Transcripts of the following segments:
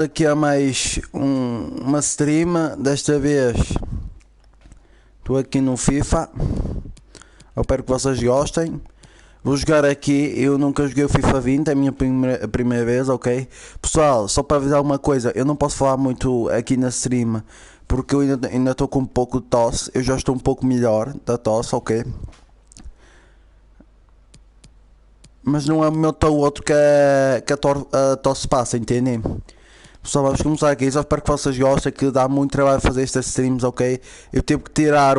Aqui há mais uma stream, desta vez estou aqui no FIFA, eu espero que vocês gostem. Vou jogar aqui, eu nunca joguei o FIFA 20, é a minha primeira vez, ok? Pessoal, só para avisar uma coisa, eu não posso falar muito aqui na stream, porque eu ainda estou com um pouco de tosse, eu já estou um pouco melhor da tosse, ok? Mas não é o meu o outro que a tosse passa, entendem? Pessoal, vamos começar aqui, só espero que vocês gostem, que dá muito trabalho fazer estas streams, ok? Eu tive que tirar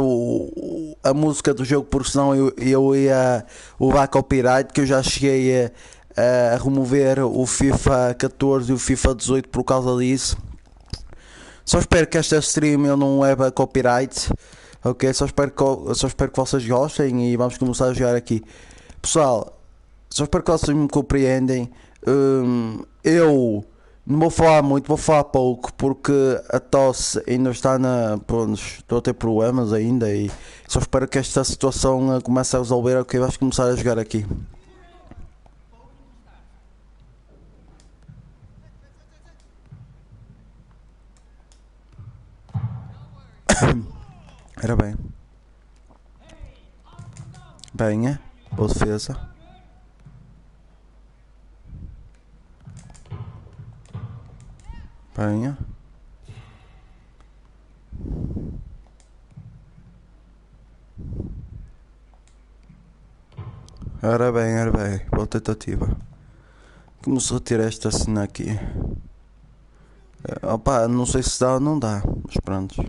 a música do jogo, porque senão eu ia levar copyright, que eu já cheguei a remover o FIFA 14 e o FIFA 18 por causa disso. Só espero que esta stream eu não leve a copyright, ok? Só espero que vocês gostem e vamos começar a jogar aqui. Pessoal, só espero que vocês me compreendem. Eu não vou falar muito, vou falar pouco, porque a tosse ainda está na... Pronto, estou a ter problemas ainda e só espero que esta situação comece a resolver, ok? Vamos começar a jogar aqui. Era bem. Bem, boa defesa. Bem. Era bem. Boa tentativa. Começou a tirar esta cena aqui. Opa, não sei se dá ou não dá, mas pronto.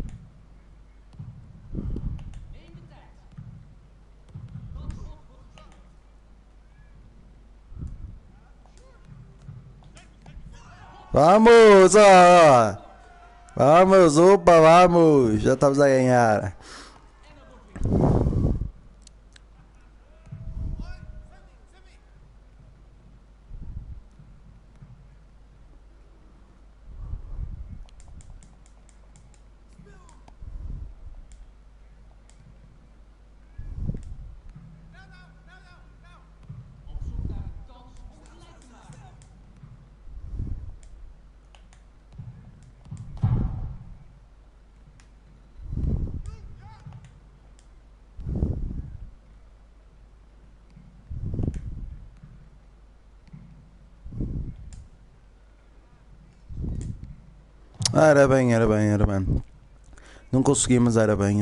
Vamos, ó! Vamos, opa, vamos! Já estamos a ganhar. Era bem. Não consegui, mas era bem.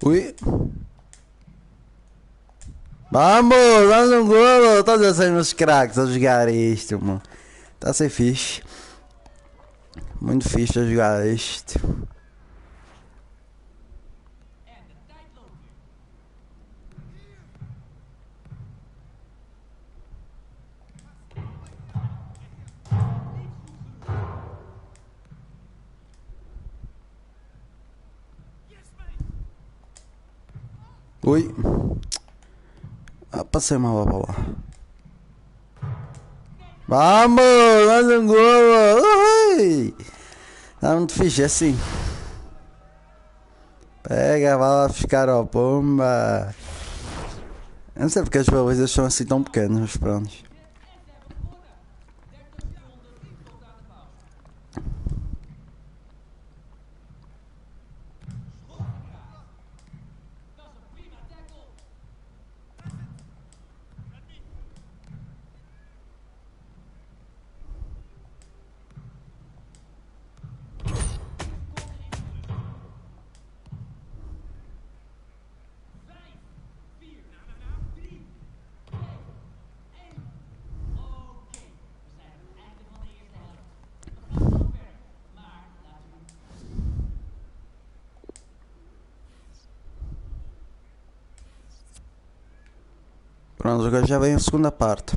Ui! Vamos um golo! Todos a ser meus craques a jogar isto, mano. Está a ser fixe. Muito fixe a jogar isto. Ui! Passei mal a bola. Vamos! Mais um golo! Ui! Tá muito fixe assim. Pega, vai lá ficar ao pomba. Eu não sei porque as balizas são assim tão pequenas, mas pronto. Pronto, agora já vem a segunda parte.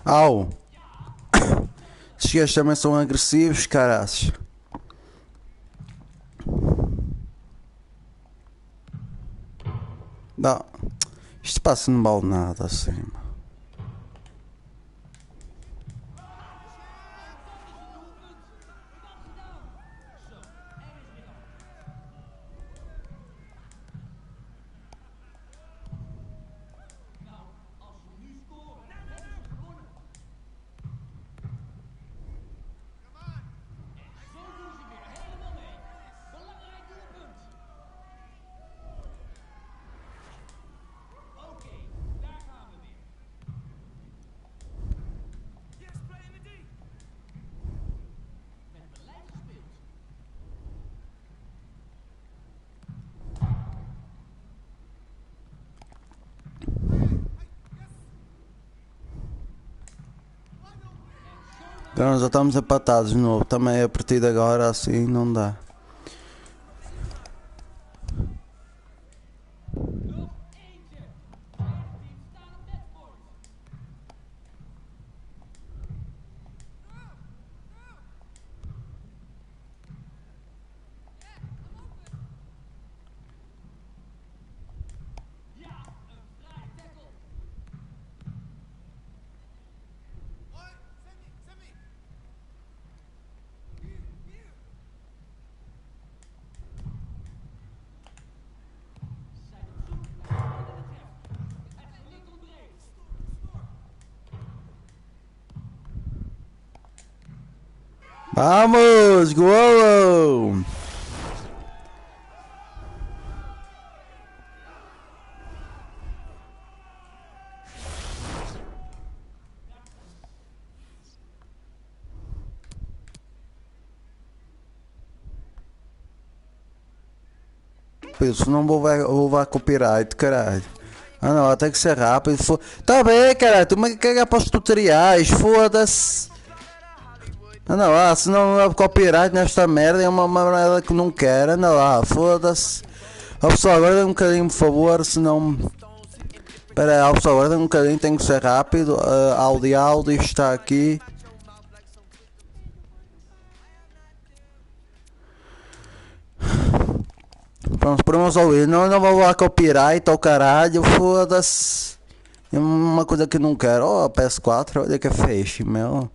Au! Estes gajos também são agressivos, caraças. Não, isto passa não vale nada assim. Então já estamos empatados de novo. Também a partir de agora assim não dá. Vamos, gol! Isso não vou levar copyright, caralho. Ah não, tem que ser rápido. Tá bem, caralho, tu me caga para os tutoriais, foda-se. Anda lá, se não é copyright nesta merda, é uma merda que não quero, anda lá, foda-se. Ó pessoal, agora dá um bocadinho, por favor, senão... Espera aí, ó pessoal, agora dá um bocadinho, tem que ser rápido. Áudio, isto está aqui. Pronto, para meus ouvidos, não vou lá copyright ao caralho, foda-se. É uma coisa que não quero. Ó, PS4, olha que feche, meu.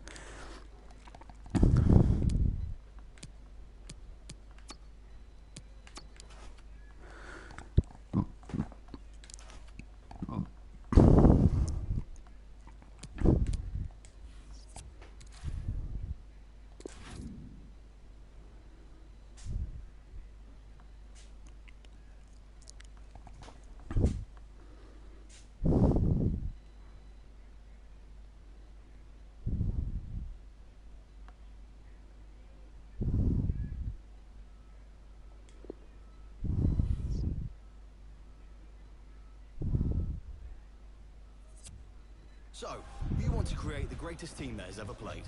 So, you want to create the greatest team that has ever played?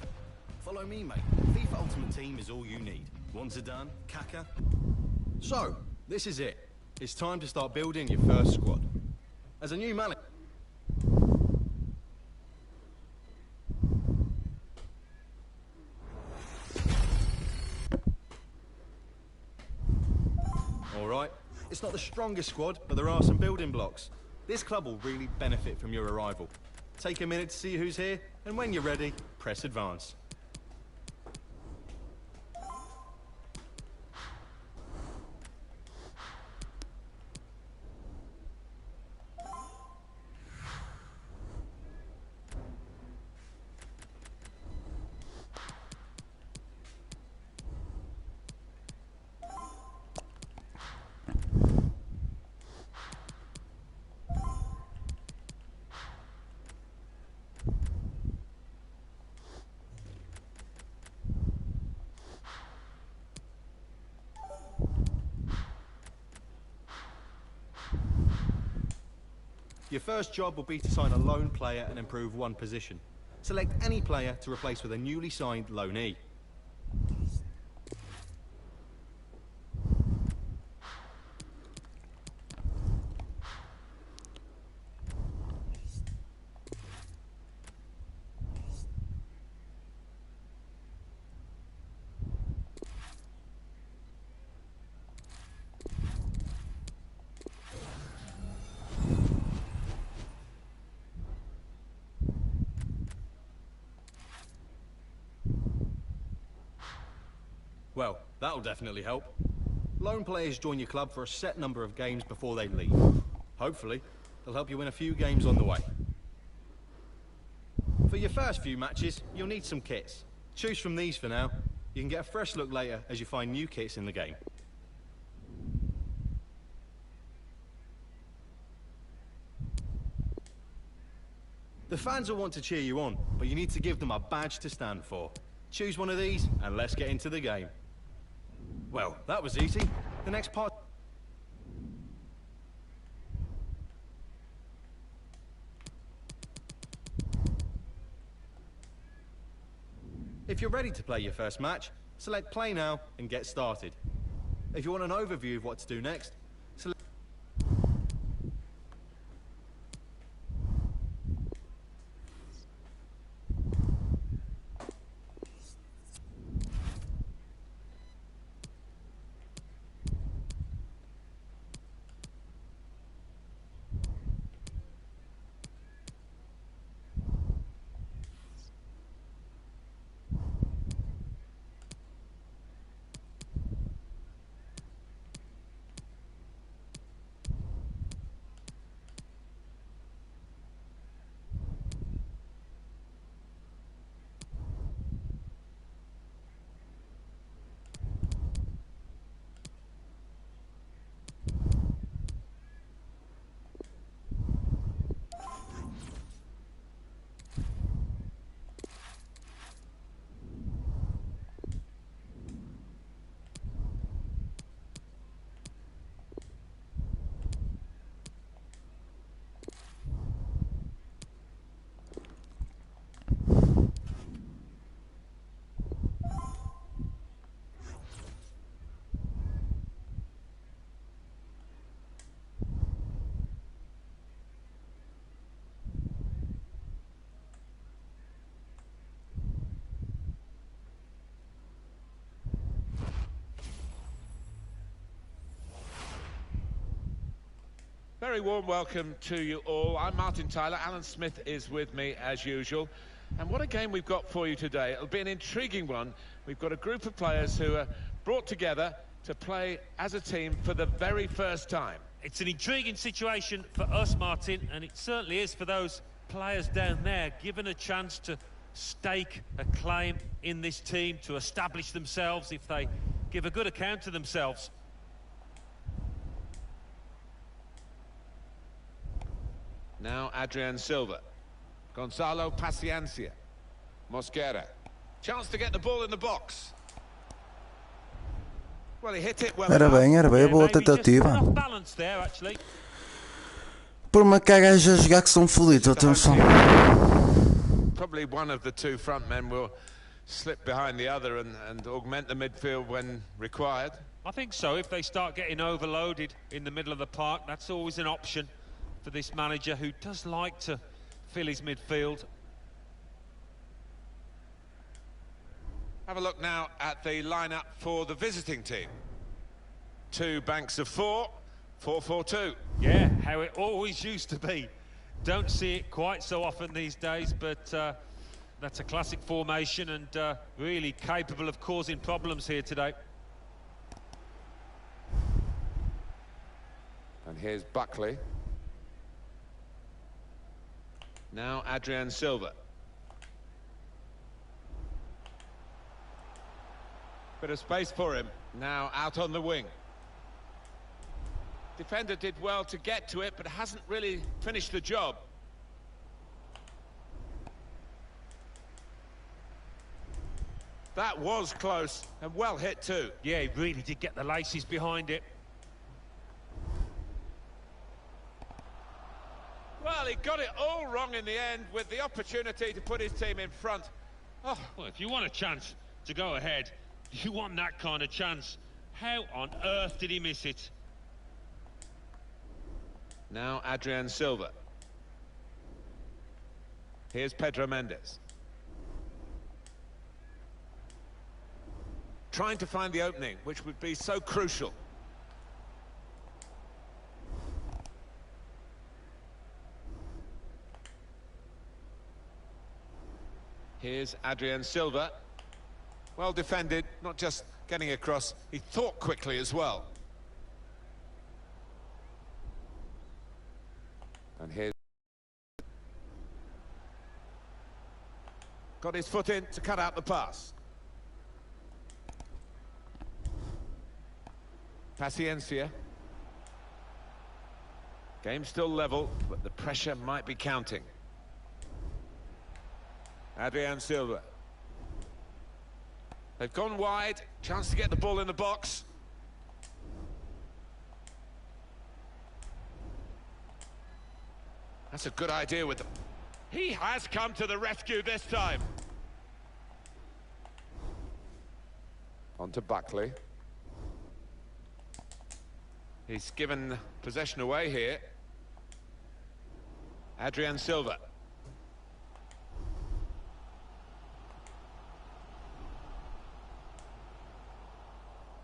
Follow me, mate. FIFA Ultimate Team is all you need. Once are done, Kaka. So, this is it. It's time to start building your first squad. As a new manager... Alright, it's not the strongest squad, but there are some building blocks. This club will really benefit from your arrival. Take a minute to see who's here, and when you're ready, press advance. Your first job will be to sign a loan player and improve one position. Select any player to replace with a newly signed loanee. Well, that'll definitely help. Lone players join your club for a set number of games before they leave. Hopefully, they'll help you win a few games on the way. For your first few matches, you'll need some kits. Choose from these for now. You can get a fresh look later as you find new kits in the game. The fans will want to cheer you on, but you need to give them a badge to stand for. Choose one of these, and let's get into the game. Well, that was easy. The next part... If you're ready to play your first match, select play now and get started. If you want an overview of what to do next, select... Very warm welcome to you all. I'm Martin Tyler. Alan Smith is with me as usual. And what a game we've got for you today. It'll be an intriguing one. We've got a group of players who are brought together to play as a team for the very first time. It's an intriguing situation for us, Martin, and it certainly is for those players down there, given a chance to stake a claim in this team, to establish themselves if they give a good account of themselves. Now Adrian Silva, Gonzalo Paciencia, Mosquera. Chance to get the ball in the box. Well, he hit it well. Era bem, boa tentativa. Por uma cagaja a jogar que são fodidos, atenção. Probably one of the two front men will slip behind the other and augment the midfield when required. I think so. If they start getting overloaded in the middle of the park, that's always an option for this manager who does like to fill his midfield. Have a look now at the lineup for the visiting team. Two banks of four, 4-4-2. Yeah, how it always used to be. Don't see it quite so often these days, but that's a classic formation and really capable of causing problems here today. And here's Buckley. Now Adrian Silva. Bit of space for him. Now out on the wing. Defender did well to get to it, but hasn't really finished the job. That was close and well hit too. Yeah, he really did get the laces behind it. Well, he got it all wrong in the end with the opportunity to put his team in front. Oh, well, if you want a chance to go ahead, you want that kind of chance. How on earth did he miss it? Now Adrian Silva. Here's Pedro Mendes. Trying to find the opening, which would be so crucial. Here's Adrian Silva. Well defended, not just getting across. He thought quickly as well. And here's... got his foot in to cut out the pass. Paciencia. Game still level, but the pressure might be counting. Adrian Silva. They've gone wide. Chance to get the ball in the box. That's a good idea with them. He has come to the rescue this time. On to Buckley. He's given possession away here. Adrian Silva.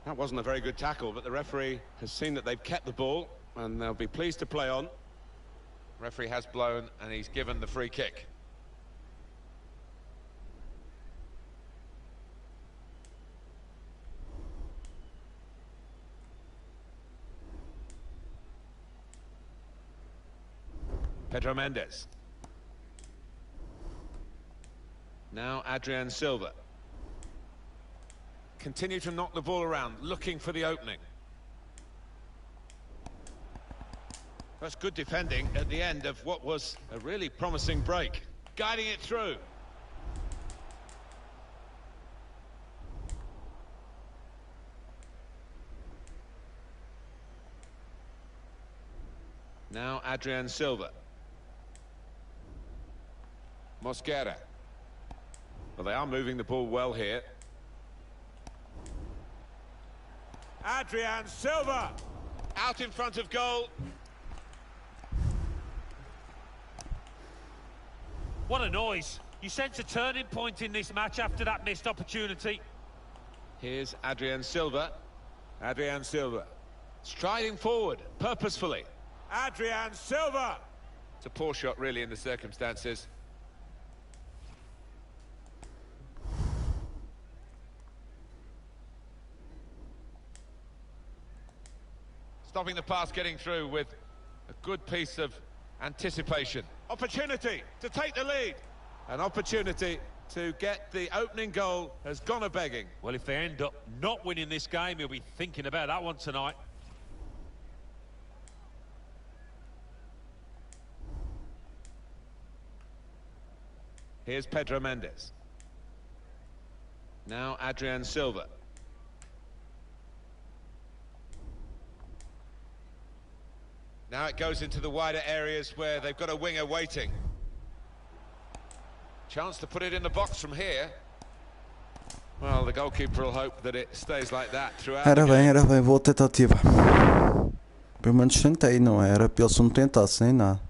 That wasn't a very good tackle, but the referee has seen that they've kept the ball and they'll be pleased to play on. Referee has blown and he's given the free kick. Pedro Mendes. Now Adrian Silva. Continue to knock the ball around, looking for the opening. That's good defending at the end of what was a really promising break. Guiding it through. Now Adrian Silva. Mosquera. Well, they are moving the ball well here. Adrian Silva out in front of goal. What a noise. You sense a turning point in this match after that missed opportunity. Here's Adrian Silva. Adrian Silva striding forward purposefully. Adrian Silva. It's a poor shot really in the circumstances. Stopping the pass getting through with a good piece of anticipation. Opportunity to take the lead. An opportunity to get the opening goal has gone a-begging. Well, if they end up not winning this game, he'll be thinking about that one tonight. Here's Pedro Mendes. Now Adrian Silva. Now it goes into the wider areas where they've got a winger waiting. Chance to put it in the box from here. Well, the goalkeeper will hope that it stays like that throughout. Era bem, boa tentativa. Pelo menos tentei, não era? Pelo se não tentasse nem nada.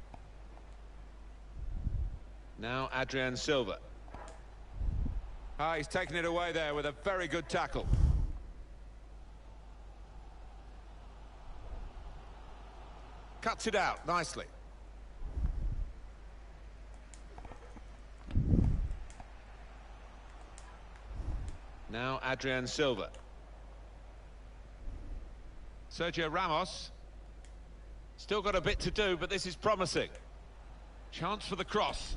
Now Adrian Silva. Ah, he's taken it away there with a very good tackle. Cuts it out nicely. Now Adrian Silva. Sergio Ramos. Still got a bit to do, but this is promising. Chance for the cross.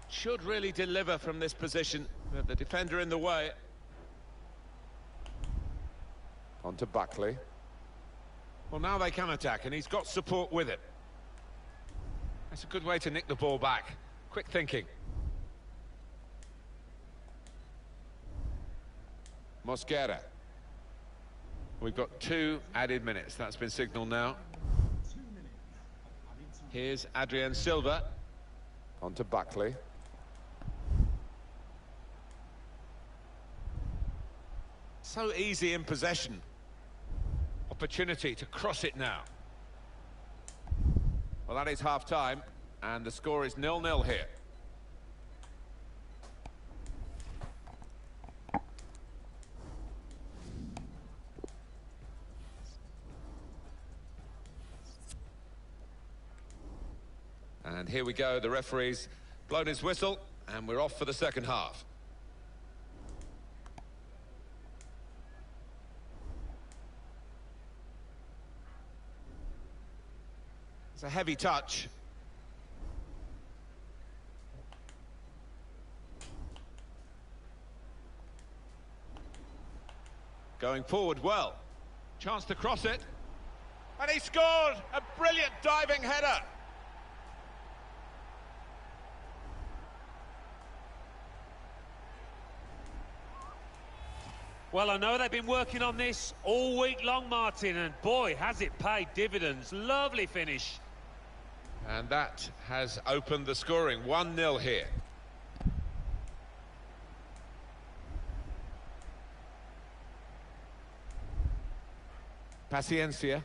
Should really deliver from this position, but the defender in the way. On to Buckley. Well, now they can attack, and he's got support with it. That's a good way to nick the ball back. Quick thinking. Mosquera. We've got 2 added minutes. That's been signalled now. Here's Adrian Silva. On to Buckley. So easy in possession. Opportunity to cross it now. Well, that is half-time, and the score is 0-0 here. And here we go, the referee's blown his whistle, And we're off for the second half. It's a heavy touch. Going forward well. Chance to cross it. And he scored! A brilliant diving header. Well, I know they've been working on this all week long, Martin, and boy, has it paid dividends. Lovely finish. And that has opened the scoring. 1-0 here. Paciencia.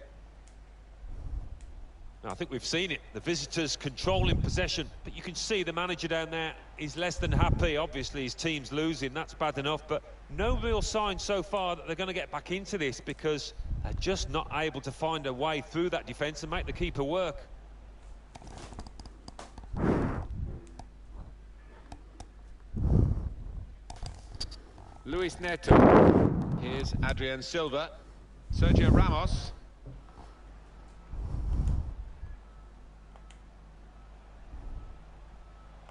I think we've seen it. The visitors controlling possession, but you can see the manager down there is less than happy. Obviously, his team's losing. That's bad enough, but no real sign so far that they're going to get back into this because they're just not able to find a way through that defence and make the keeper work. Luis Neto. Here's Adrian Silva. Sergio Ramos.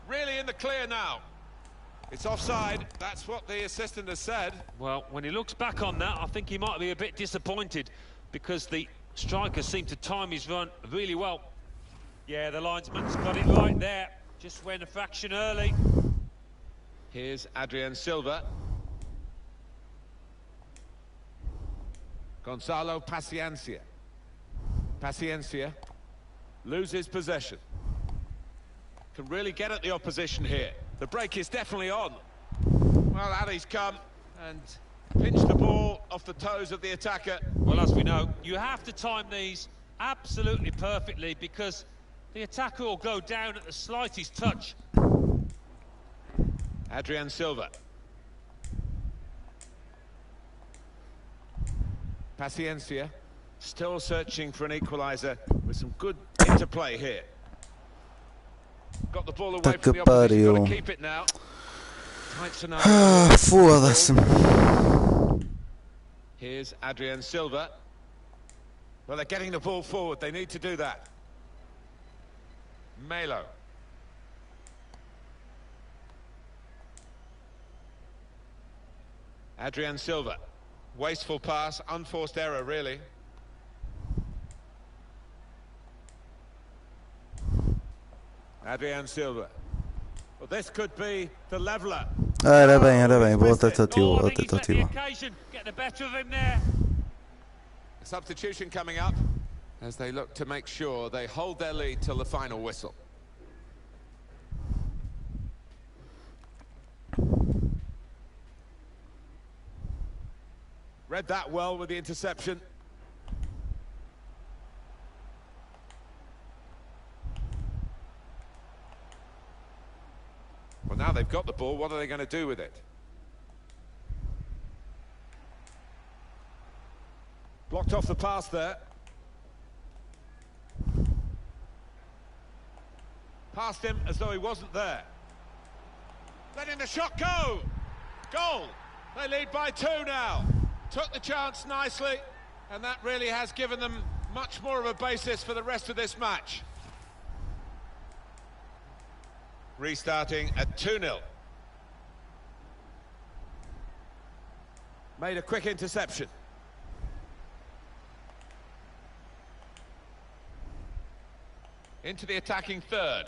Really in the clear now. It's offside. That's what the assistant has said. Well, when he looks back on that, I think he might be a bit disappointed because the striker seemed to time his run really well. Yeah, the linesman's got it right there. Just went a fraction early. Here's Adrian Silva. Gonzalo Paciencia. Paciencia loses possession. Can really get at the opposition here. The break is definitely on. Well, out he's come and pinched the ball off the toes of the attacker. Well, as we know, you have to time these absolutely perfectly because the attacker will go down at the slightest touch. Adrian Silva. Paciencia. Still searching for an equaliser with some good interplay here. Got the ball away from the opposition. Got to keep it now. Tight scenario. Foda-se. Here's Adrian Silva. Well, they're getting the ball forward. They need to do that. Melo. Adrian Silva. Wasteful pass, unforced error, really. Adrian Silva. Well, this could be the leveller. Era bem, boa tentativa, boa tentativa. Get the better of him there. A substitution coming up as they look to make sure they hold their lead till the final whistle. Read that well with the interception. Well, now they've got the ball, what are they going to do with it? Blocked off the pass there. Passed him as though he wasn't there. Letting the shot go! Goal! They lead by 2 now. Took the chance nicely, and that really has given them much more of a basis for the rest of this match. Restarting at 2-0. Made a quick interception. Into the attacking third.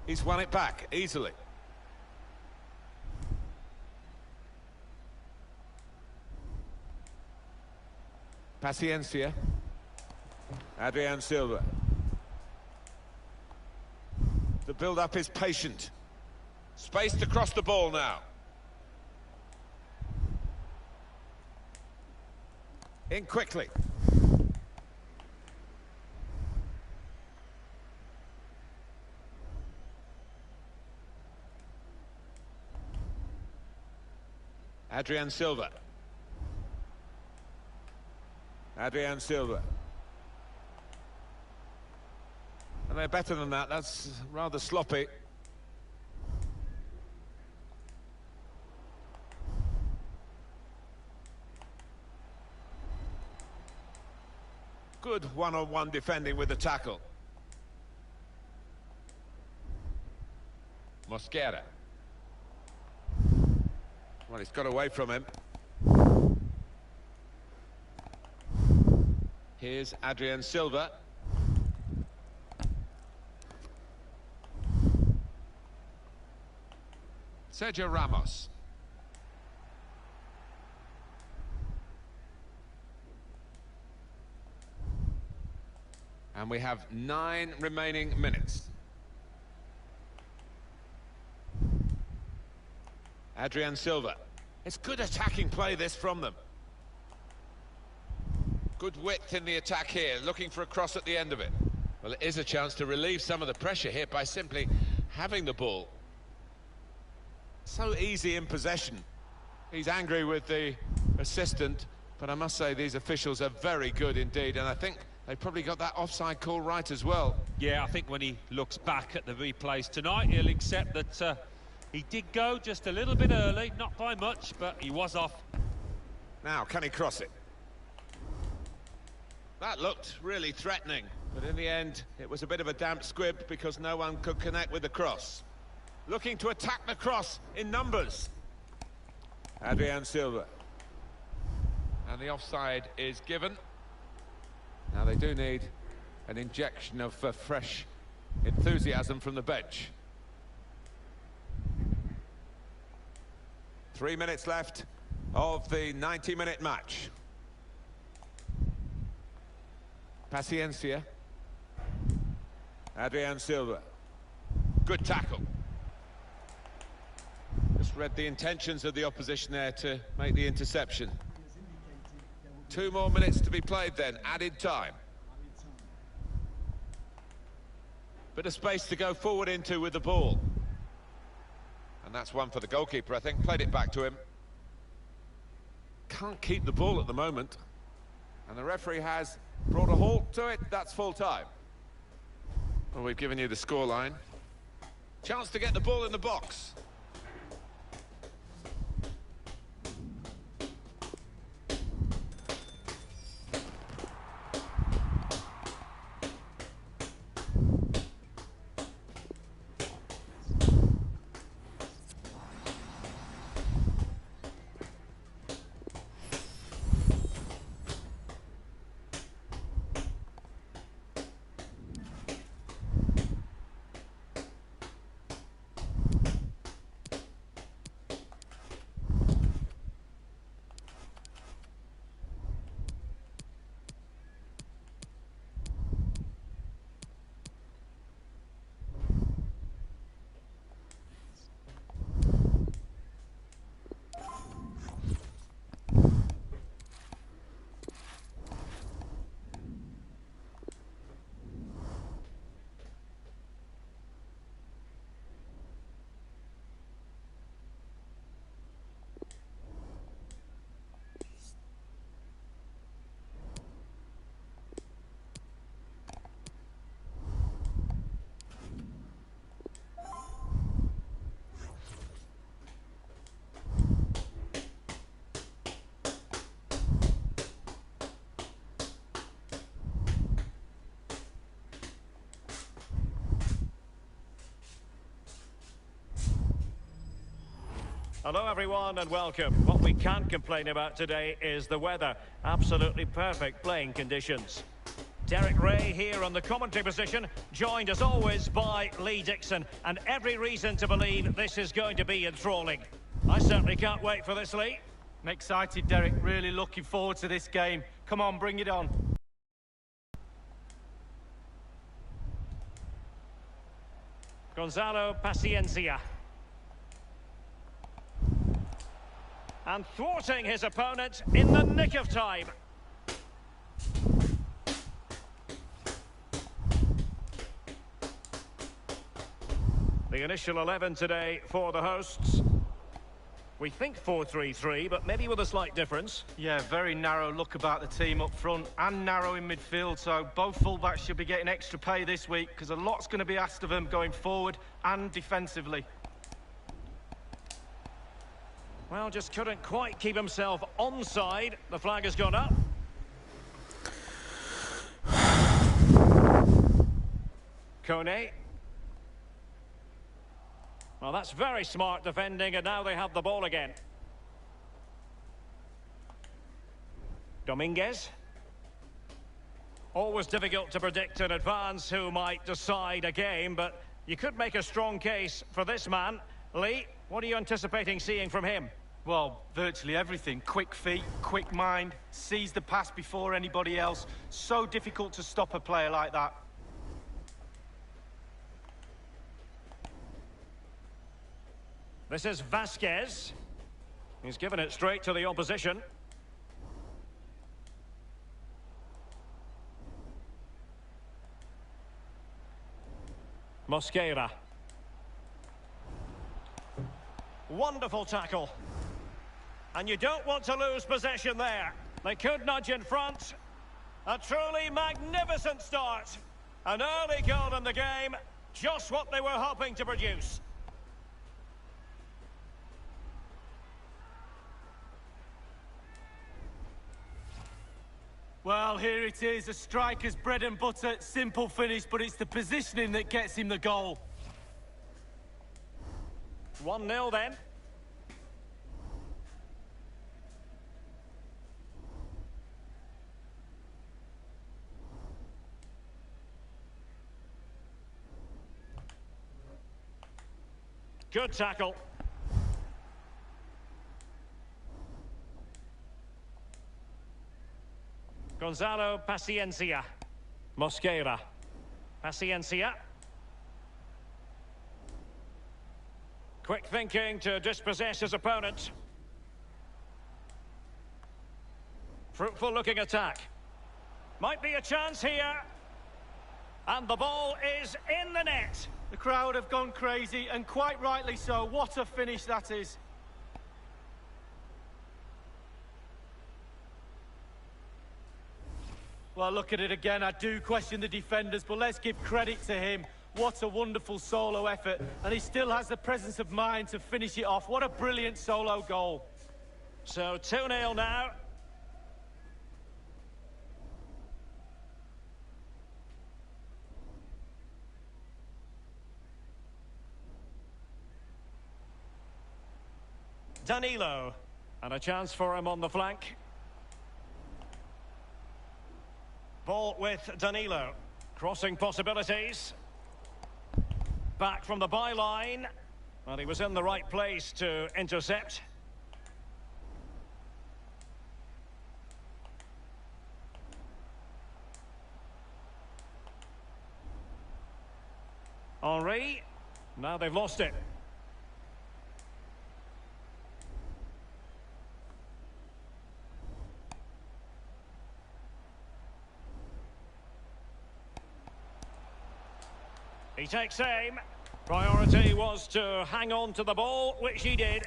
He's won it back easily. Paciencia. Adrian Silva. The build-up is patient. Space to cross the ball now. In quickly. Adrian Silva. Adrian Silva. And they're better than that. That's rather sloppy. Good one-on-one defending with the tackle. Mosquera. Well, he's got away from him. Here's Adrian Silva. Sergio Ramos. And we have 9 remaining minutes. Adrian Silva. It's good attacking play, this, from them. Good width in the attack here, looking for a cross at the end of it. Well, it is a chance to relieve some of the pressure here by simply having the ball. So easy in possession. He's angry with the assistant, but I must say these officials are very good indeed, and I think they probably got that offside call right as well. Yeah, I think when he looks back at the replays tonight, he'll accept that he did go just a little bit early, not by much, but he was off. Now, can he cross it? That looked really threatening, but in the end, it was a bit of a damp squib because no one could connect with the cross. Looking to attack the cross in numbers. Adrian Silva. And the offside is given. Now they do need an injection of fresh enthusiasm from the bench. 3 minutes left of the 90-minute match. Paciencia. Adrian Silva. Good tackle. Just read the intentions of the opposition there to make the interception. 2 more minutes to be played then, added time. Bit of space to go forward into with the ball. And that's one for the goalkeeper, I think. Played it back to him. Can't keep the ball at the moment. And the referee has brought a halt to it. That's full time. Well, we've given you the scoreline. Chance to get the ball in the box. Hello everyone and welcome. What we can't complain about today is the weather. Absolutely perfect playing conditions. Derek Ray here on the commentary position, joined as always by Lee Dixon, and every reason to believe this is going to be enthralling. I certainly can't wait for this, Lee. I'm excited, Derek. Really looking forward to this game. Come on, bring it on. Gonzalo Paciencia. And thwarting his opponent in the nick of time. The initial 11 today for the hosts. We think 4-3-3, but maybe with a slight difference. Yeah, very narrow look about the team up front and narrow in midfield, so both fullbacks should be getting extra pay this week because a lot's going to be asked of them going forward and defensively. Well, just couldn't quite keep himself onside. The flag has gone up. Kone. Well, that's very smart defending, and now they have the ball again. Dominguez. Always difficult to predict in advance who might decide a game, but you could make a strong case for this man. Lee, what are you anticipating seeing from him? Well, virtually everything. Quick feet, quick mind, sees the pass before anybody else. So difficult to stop a player like that. This is Vasquez. He's given it straight to the opposition. Mosquera. Wonderful tackle. And you don't want to lose possession there. They could nudge in front. A truly magnificent start. An early goal in the game. Just what they were hoping to produce. Well, here it is, a striker's bread and butter, simple finish, but it's the positioning that gets him the goal. 1-0 then. Good tackle. Gonzalo Paciencia. Mosquera. Paciencia. Quick thinking to dispossess his opponent. Fruitful looking attack. Might be a chance here. And the ball is in the net. The crowd have gone crazy, and quite rightly so. What a finish that is. Well, look at it again. I do question the defenders, but let's give credit to him. What a wonderful solo effort. And he still has the presence of mind to finish it off. What a brilliant solo goal. So 2-0 now. Danilo. And a chance for him on the flank. Ball with Danilo. Crossing possibilities. Back from the byline. Well, he was in the right place to intercept. Henry. Now they've lost it. He takes aim. Priority was to hang on to the ball, which he did.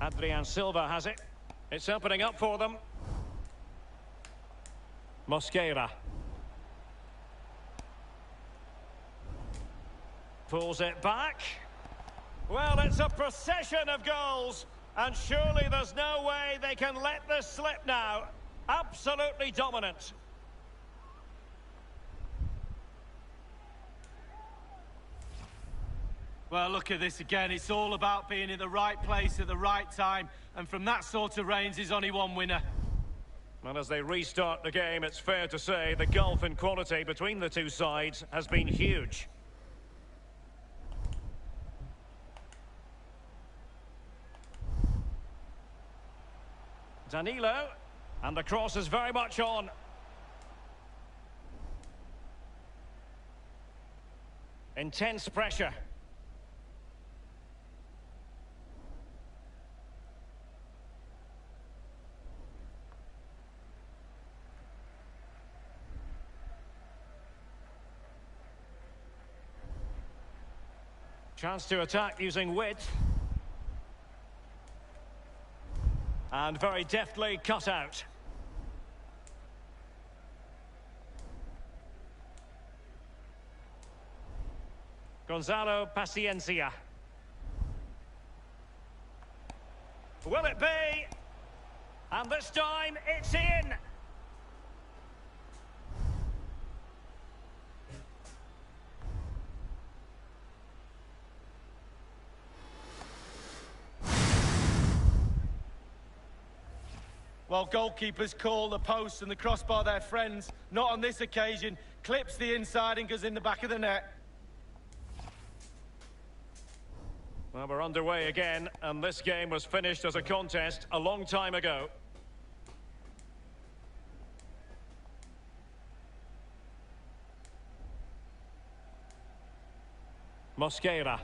Adrian Silva has it. It's opening up for them. Mosquera. Pulls it back. Well, it's a procession of goals. And surely there's no way they can let this slip now. Absolutely dominant. Well, look at this again. It's all about being in the right place at the right time. And from that sort of range, there's only one winner. And as they restart the game, it's fair to say the gulf in quality between the two sides has been huge. Danilo, and the cross is very much on. Intense pressure. Chance to attack using width. And very deftly cut out. Gonzalo Paciencia. Will it be? And this time, it's in! Well, goalkeepers call the post and the crossbar their friends. Not on this occasion. Clips the inside and goes in the back of the net. Well, we're underway again, and this game was finished as a contest a long time ago. Mosquera.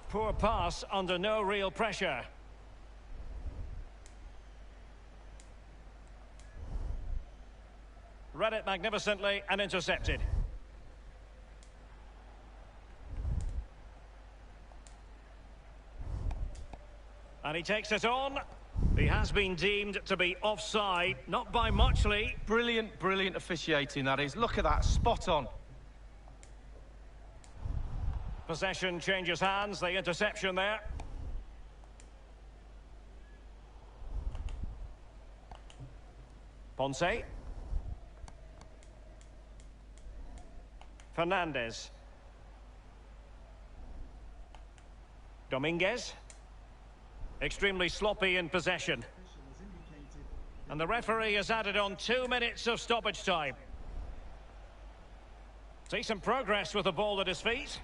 Poor pass under no real pressure. Read it magnificently and intercepted. And he takes it on. He has been deemed to be offside, not by much, Lee. Brilliant, brilliant officiating, that is. Look at that, spot on. Possession changes hands, the interception there. Ponce. Fernandez. Dominguez. Extremely sloppy in possession. And the referee has added on 2 minutes of stoppage time. See some progress with the ball at his feet.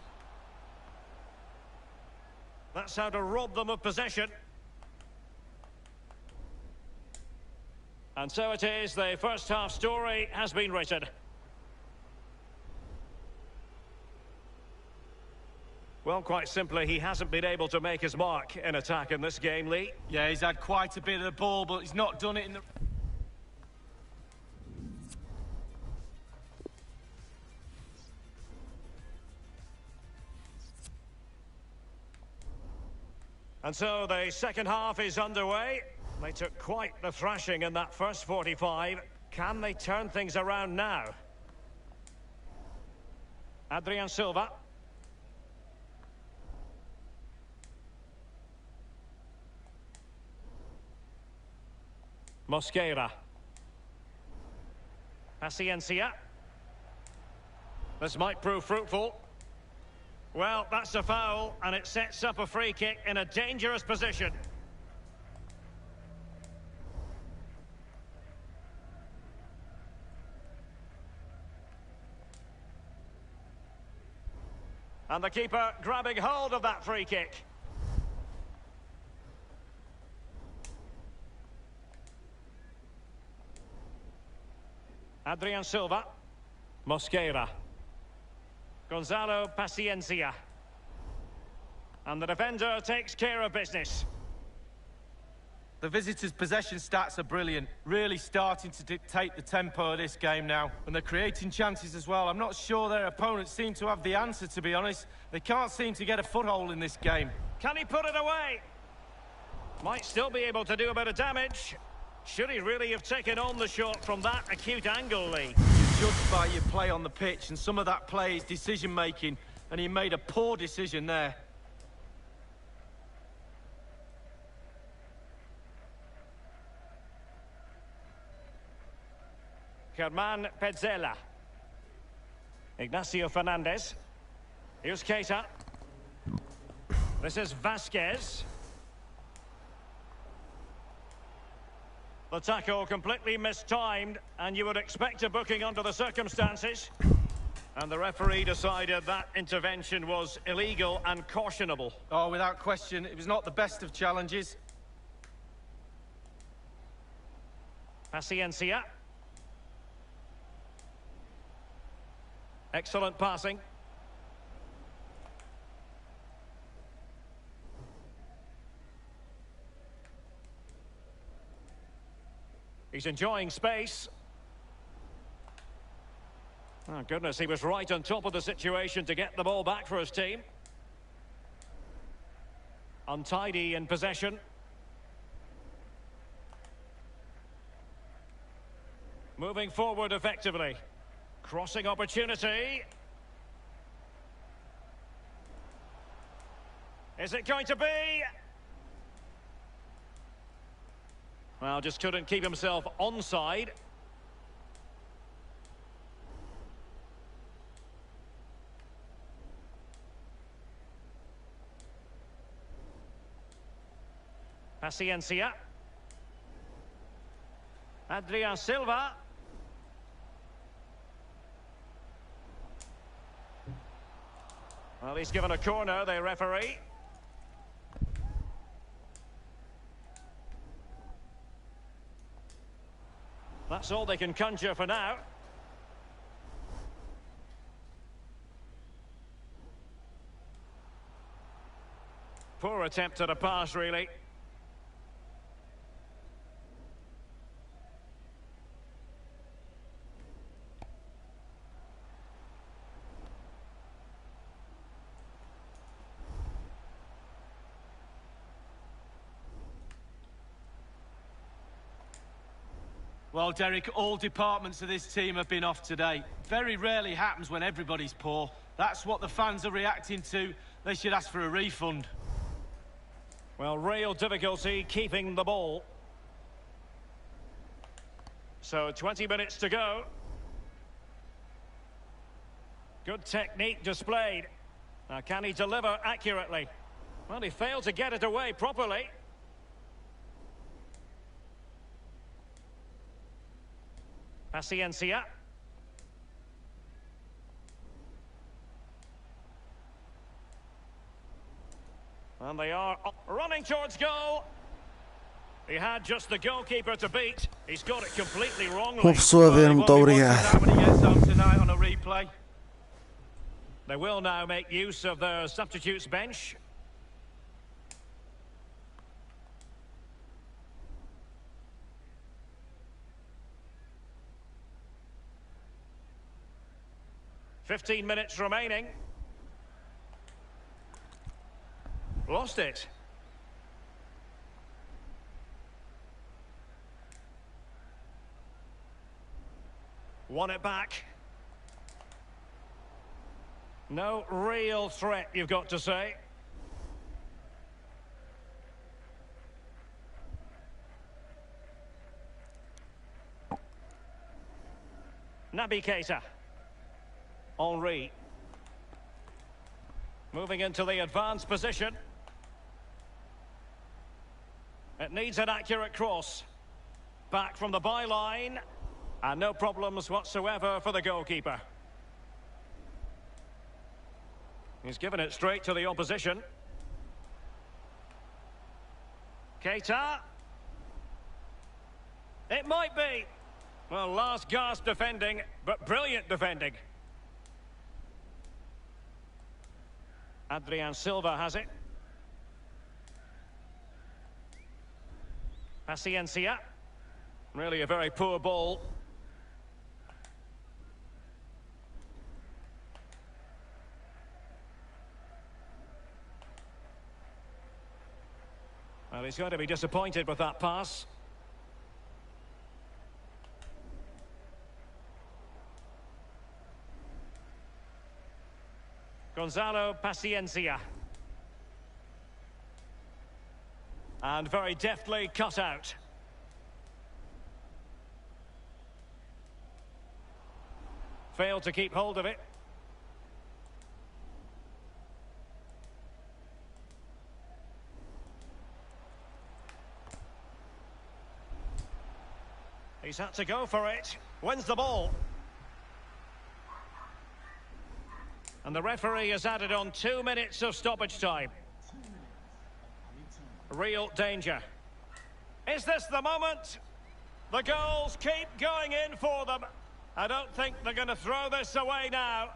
That's how to rob them of possession. And so it is, the first half story has been written. Well, quite simply, he hasn't been able to make his mark in attack in this game, Lee. Yeah, he's had quite a bit of the ball, but he's not done it in the... And so the second half is underway. They took quite the thrashing in that first 45. Can they turn things around now? Adrian Silva. Mosquera. Paciencia. This might prove fruitful. Well, that's a foul, and it sets up a free kick in a dangerous position. And the keeper grabbing hold of that free kick. Adrian Silva. Mosquera. Gonzalo Paciencia. And the defender takes care of business. The visitors' possession stats are brilliant. Really starting to dictate the tempo of this game now. And they're creating chances as well. I'm not sure their opponents seem to have the answer, to be honest. They can't seem to get a foothold in this game. Can he put it away? Might still be able to do a bit of damage. Should he really have taken on the shot from that acute angle, Lee? You're judged by your play on the pitch, and some of that play is decision-making, and he made a poor decision there. Germán Petzela. Ignacio Fernandez. Here's Keita. This is Vasquez. The tackle completely mistimed, and you would expect a booking under the circumstances. And the referee decided that intervention was illegal and cautionable. Oh, without question, it was not the best of challenges. Paciencia. Excellent passing. He's enjoying space. Oh, goodness, he was right on top of the situation to get the ball back for his team. Untidy in possession. Moving forward effectively. Crossing opportunity. Is it going to be? Well, just couldn't keep himself onside. Paciencia. Adrian Silva. Well, he's given a corner, the referee. That's all they can conjure for now. Poor attempt at a pass, really. Well, Derek, all departments of this team have been off today. Very rarely happens when everybody's poor. That's what the fans are reacting to. They should ask for a refund. Well, real difficulty keeping the ball. So 20 minutes to go. Good technique displayed. Now, can he deliver accurately? Well, he failed to get it away properly. Paciencia. And they are running towards goal. He had just the goalkeeper to beat. He's got it completely wrongly. Uma pessoa a ver, muito obrigado. They will now make use of their substitutes bench. "15 minutes remaining. Lost it. Won it back. No real threat, you've got to say. Naby Keita. Henry. Moving into the advanced position. It needs an accurate cross. Back from the byline. And no problems whatsoever for the goalkeeper. He's given it straight to the opposition. Keita. It might be. Well, last gasp defending, but brilliant defending. Adrian Silva has it. Paciencia. Really a very poor ball. Well, he's going to be disappointed with that pass. Gonzalo Paciencia. And very deftly cut out. Failed to keep hold of it. He's had to go for it. Wins the ball. And the referee has added on 2 minutes of stoppage time. Real danger. Is this the moment? The goals keep going in for them. I don't think they're going to throw this away now.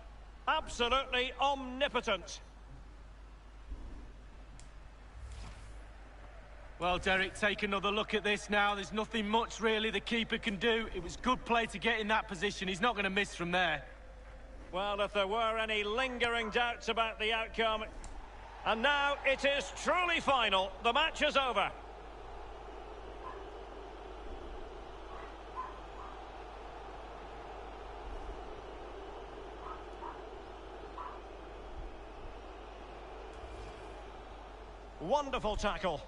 Absolutely omnipotent. Well, Derek, take another look at this now. There's nothing much, really, the keeper can do. It was good play to get in that position. He's not going to miss from there. Well, if there were any lingering doubts about the outcome... And now it is truly final. The match is over. wonderful tackle.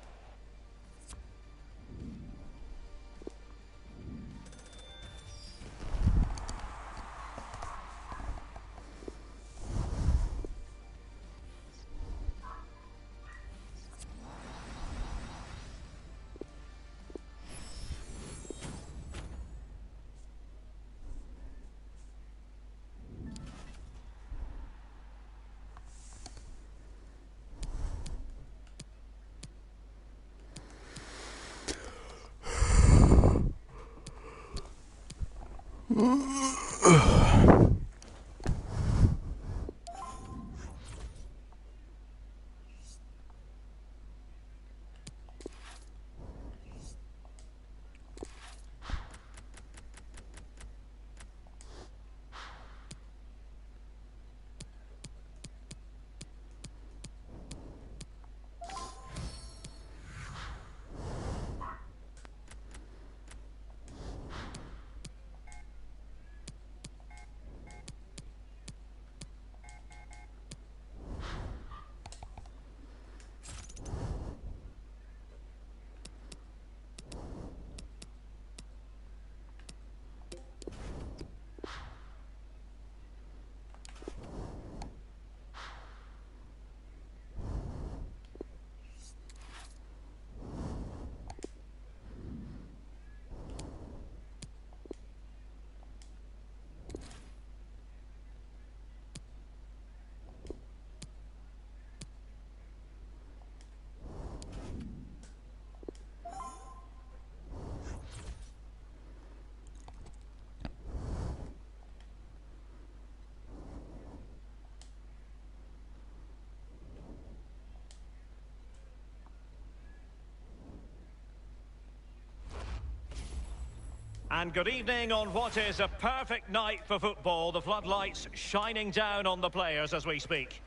And good evening on what is a perfect night for football. The floodlights shining down on the players as we speak.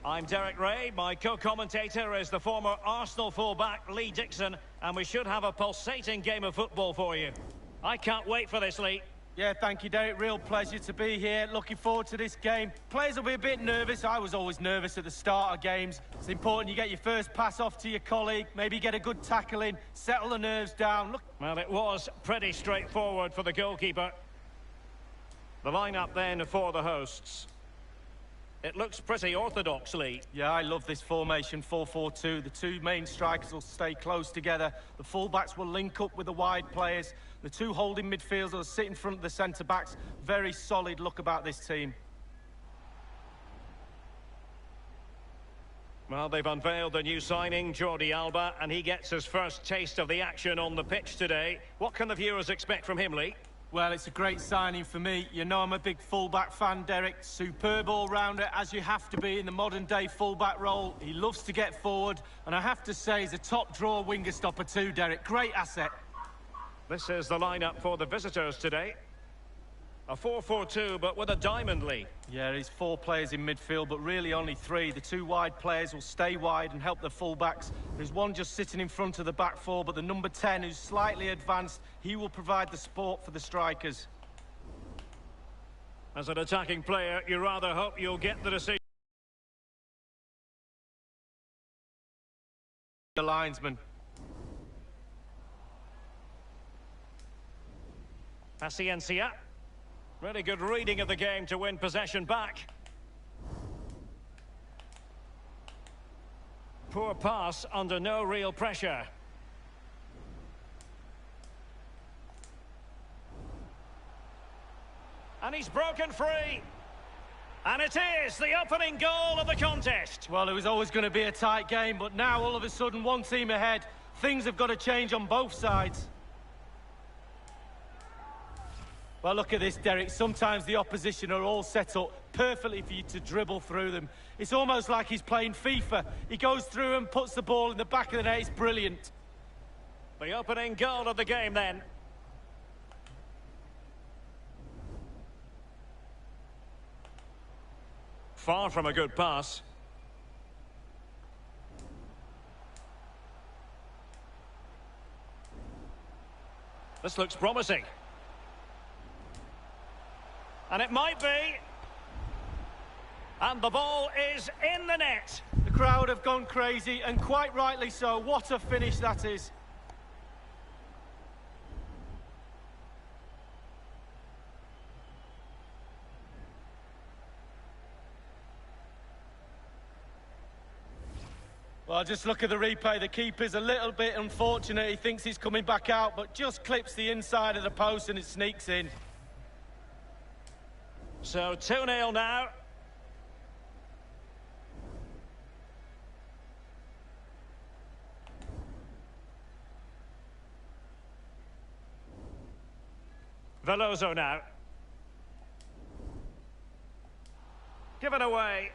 I'm Derek Ray. My co-commentator is the former Arsenal fullback Lee Dixon, and we should have a pulsating game of football for you. I can't wait for this, Lee. Yeah, thank you, Derek. Real pleasure to be here. Looking forward to this game. Players will be a bit nervous. I was always nervous at the start of games. It's important you get your first pass off to your colleague, maybe get a good tackle in, settle the nerves down. Look. Well, it was pretty straightforward for the goalkeeper. The lineup then for the hosts. It looks pretty orthodox, Lee. Yeah, I love this formation, 4-4-2. The two main strikers will stay close together. The full-backs will link up with the wide players. The two holding midfielders will sit in front of the centre-backs. Very solid look about this team. Well, they've unveiled the new signing, Jordi Alba, and he gets his first taste of the action on the pitch today. What can the viewers expect from him, Lee? Well, it's a great signing for me. You know I'm a big full-back fan, Derek. Superb all-rounder, as you have to be in the modern-day full-back role. He loves to get forward, and I have to say he's a top-drawer winger stopper too, Derek. Great asset. This is the lineup for the visitors today. A 4-4-2, but with a diamond, Lee. Yeah, he's four players in midfield, but really only three. The two wide players will stay wide and help the full-backs. There's one just sitting in front of the back four, but the number 10, who's slightly advanced, he will provide the support for the strikers. As an attacking player, you rather hope you'll get the decision. The linesman. Paciencia. Really good reading of the game to win possession back. Poor pass under no real pressure. And he's broken free. And it is the opening goal of the contest. Well, it was always going to be a tight game, but now all of a sudden one team ahead. Things have got to change on both sides. Well, look at this, Derek. Sometimes the opposition are all set up perfectly for you to dribble through them. It's almost like he's playing FIFA. He goes through and puts the ball in the back of the net. It's brilliant. The opening goal of the game, then. Far from a good pass. This looks promising. And it might be. And the ball is in the net. The crowd have gone crazy, and quite rightly so. What a finish that is. Well, just look at the replay. The keeper's a little bit unfortunate. He thinks he's coming back out, but just clips the inside of the post and it sneaks in. So 2-0 now. Veloso now. Given away.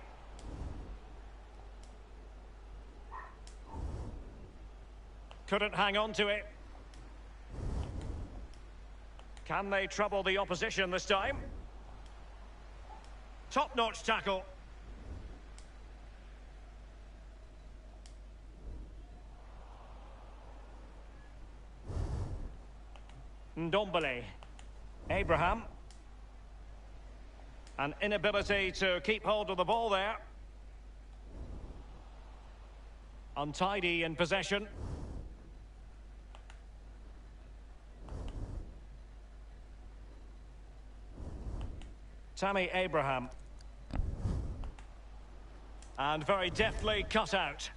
Couldn't hang on to it. Can they trouble the opposition this time? Top-notch tackle. Ndombele. Abraham. An inability to keep hold of the ball there. Untidy in possession. Tammy Abraham. And very deftly cut out.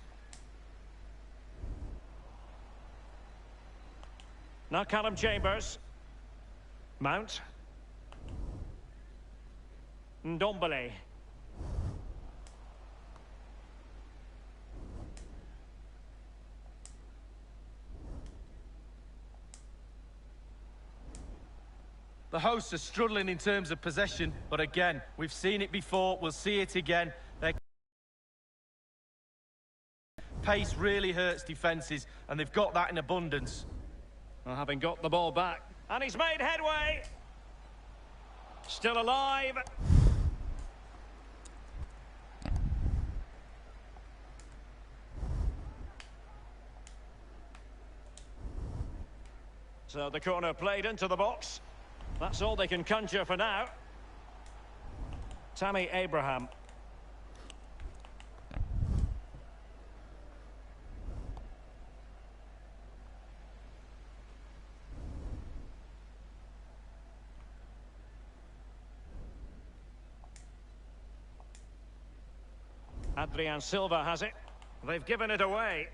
Now Callum Chambers. Mount. Ndombele. The hosts are struggling in terms of possession, but again, we've seen it before, we'll see it again. Their pace really hurts defences, and they've got that in abundance. Well, having got the ball back, and he's made headway. Still alive. So the corner played into the box. That's all they can conjure for now. Tammy Abraham. Adrian Silva has it. They've given it away.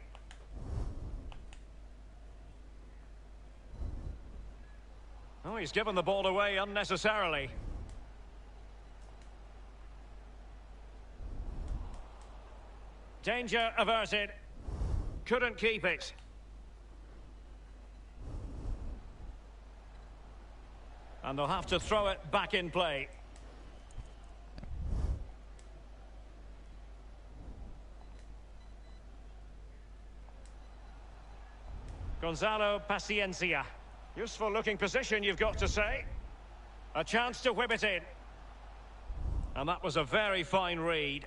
Oh, he's given the ball away unnecessarily. Danger averted. Couldn't keep it. And they'll have to throw it back in play. Gonzalo Paciencia. Useful looking position, you've got to say. A chance to whip it in. And that was a very fine read.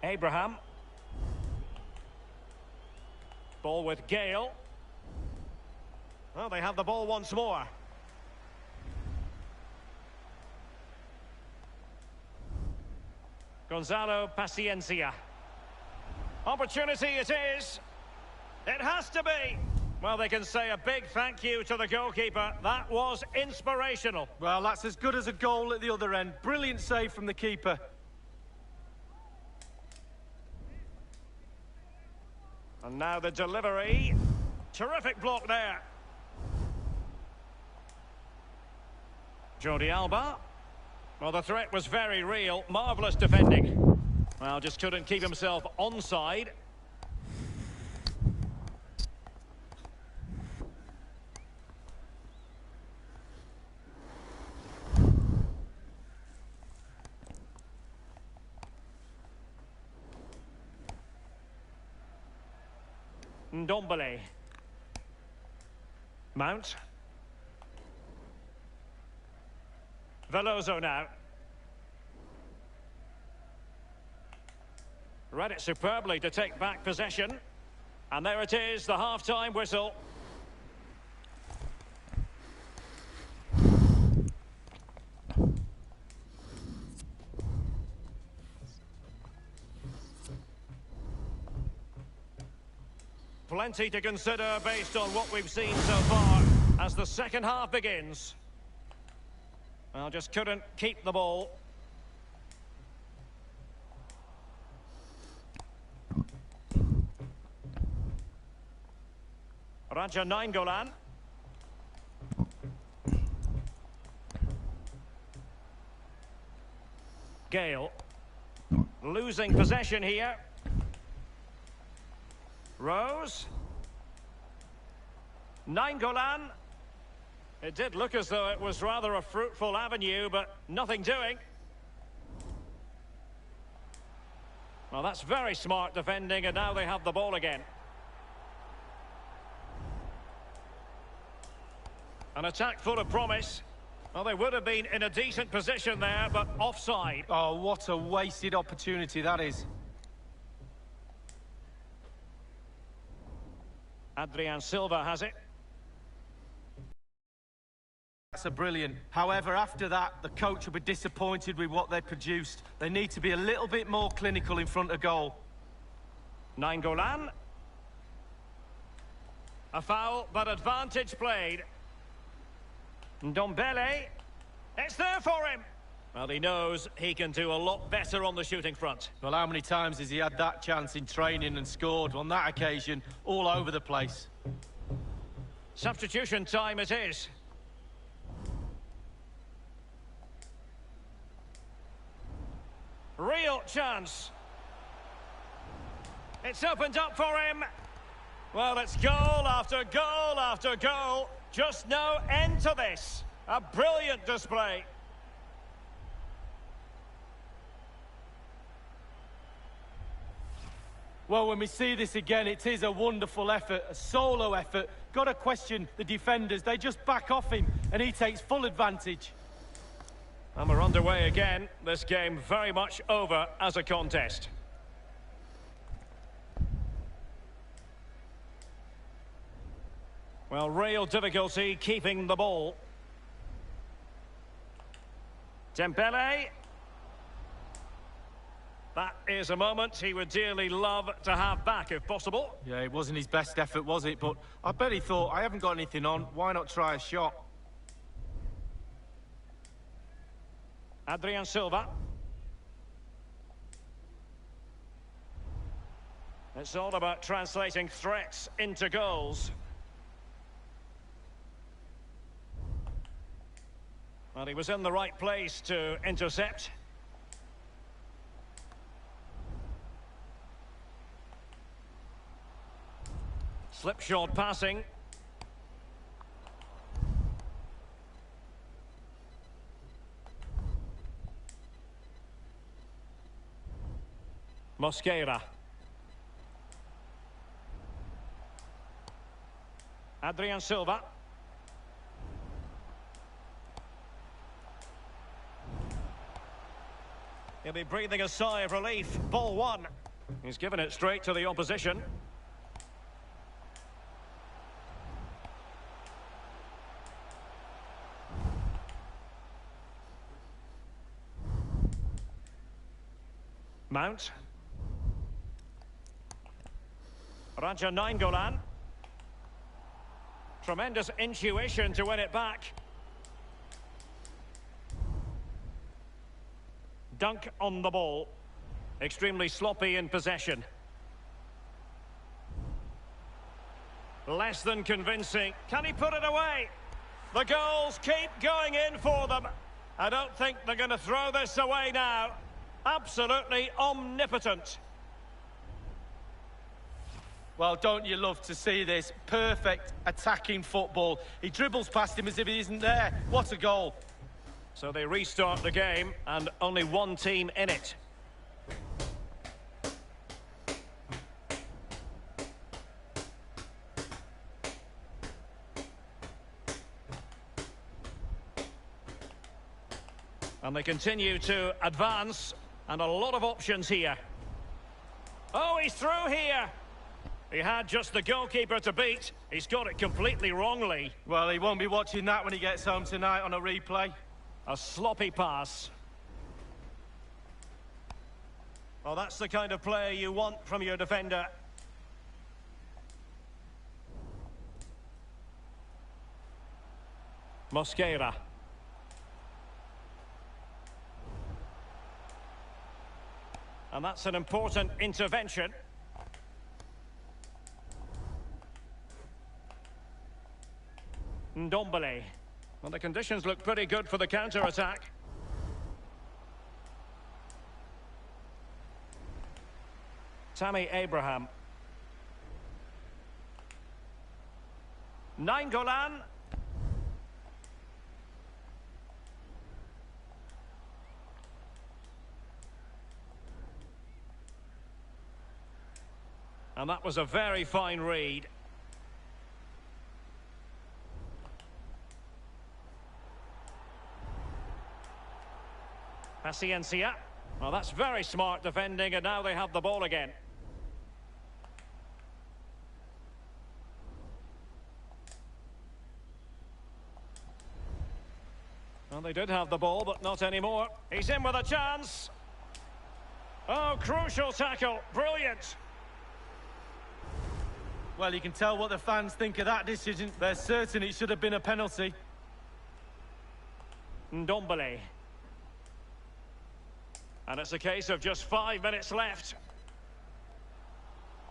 Abraham. Ball with Gale. Well, they have the ball once more. Gonzalo Paciencia. Opportunity it is. It has to be. Well, they can say a big thank you to the goalkeeper. That was inspirational. Well, that's as good as a goal at the other end. Brilliant save from the keeper. And now the delivery. Terrific block there. Jordi Alba. Well, the threat was very real. Marvellous defending. Well, just couldn't keep himself onside. Ndombele. Mount. Veloso now. Read it superbly to take back possession. And there it is, the half-time whistle. plenty to consider based on what we've seen so far as the second half begins. Well, just couldn't keep the ball. Raja Nainggolan. Gale. Losing possession here. Rose. Nainggolan. It did look as though it was rather a fruitful avenue, but nothing doing. Well, that's very smart defending, and now they have the ball again. An attack full of promise. Well, they would have been in a decent position there, but offside. Oh, what a wasted opportunity that is. Adrian Silva has it. That's a brilliant. However, after that, the coach will be disappointed with what they produced. They need to be a little bit more clinical in front of goal. Nainggolan. A foul, but advantage played. Ndombele. It's there for him. Well, he knows he can do a lot better on the shooting front. Well, how many times has he had that chance in training and scored? On that occasion, all over the place. Substitution time it is. Real chance. It's opened up for him. Well, it's goal after goal after goal. Just no end to this. A brilliant display. Well, when we see this again, it is a wonderful effort, a solo effort. Got to question the defenders. They just back off him, and he takes full advantage. And we're underway again. This game very much over as a contest. Well, real difficulty keeping the ball. Dembele. That is a moment he would dearly love to have back if possible. Yeah, it wasn't his best effort, was it? But I bet he thought, I haven't got anything on, why not try a shot? Adrian Silva. It's all about translating threats into goals. Well, he was in the right place to intercept. Slipshod passing. Mosquera. Adrian Silva. He'll be breathing a sigh of relief. Ball one. He's given it straight to the opposition. Mount. Raja Nainggolan. Tremendous intuition to win it back. Dunk on the ball. Extremely sloppy in possession. Less than convincing. Can he put it away? The goals keep going in for them. I don't think they're going to throw this away now. Absolutely omnipotent. Well, don't you love to see this? Perfect attacking football. He dribbles past him as if he isn't there. What a goal. So they restart the game, and only one team in it. And they continue to advance, and a lot of options here. Oh, he's through here. He had just the goalkeeper to beat. He's got it completely wrongly. Well, he won't be watching that when he gets home tonight on a replay. A sloppy pass. Well, that's the kind of play you want from your defender. Mosquera. And that's an important intervention. Ndombele. Well, the conditions look pretty good for the counter-attack. Tammy Abraham. Nainggolan. And that was a very fine read. Paciencia. Well, that's very smart defending, and now they have the ball again. Well, they did have the ball, but not anymore. He's in with a chance. Oh, crucial tackle. Brilliant. Well, you can tell what the fans think of that decision. They're certain it should have been a penalty. Ndombele. And it's a case of just 5 minutes left.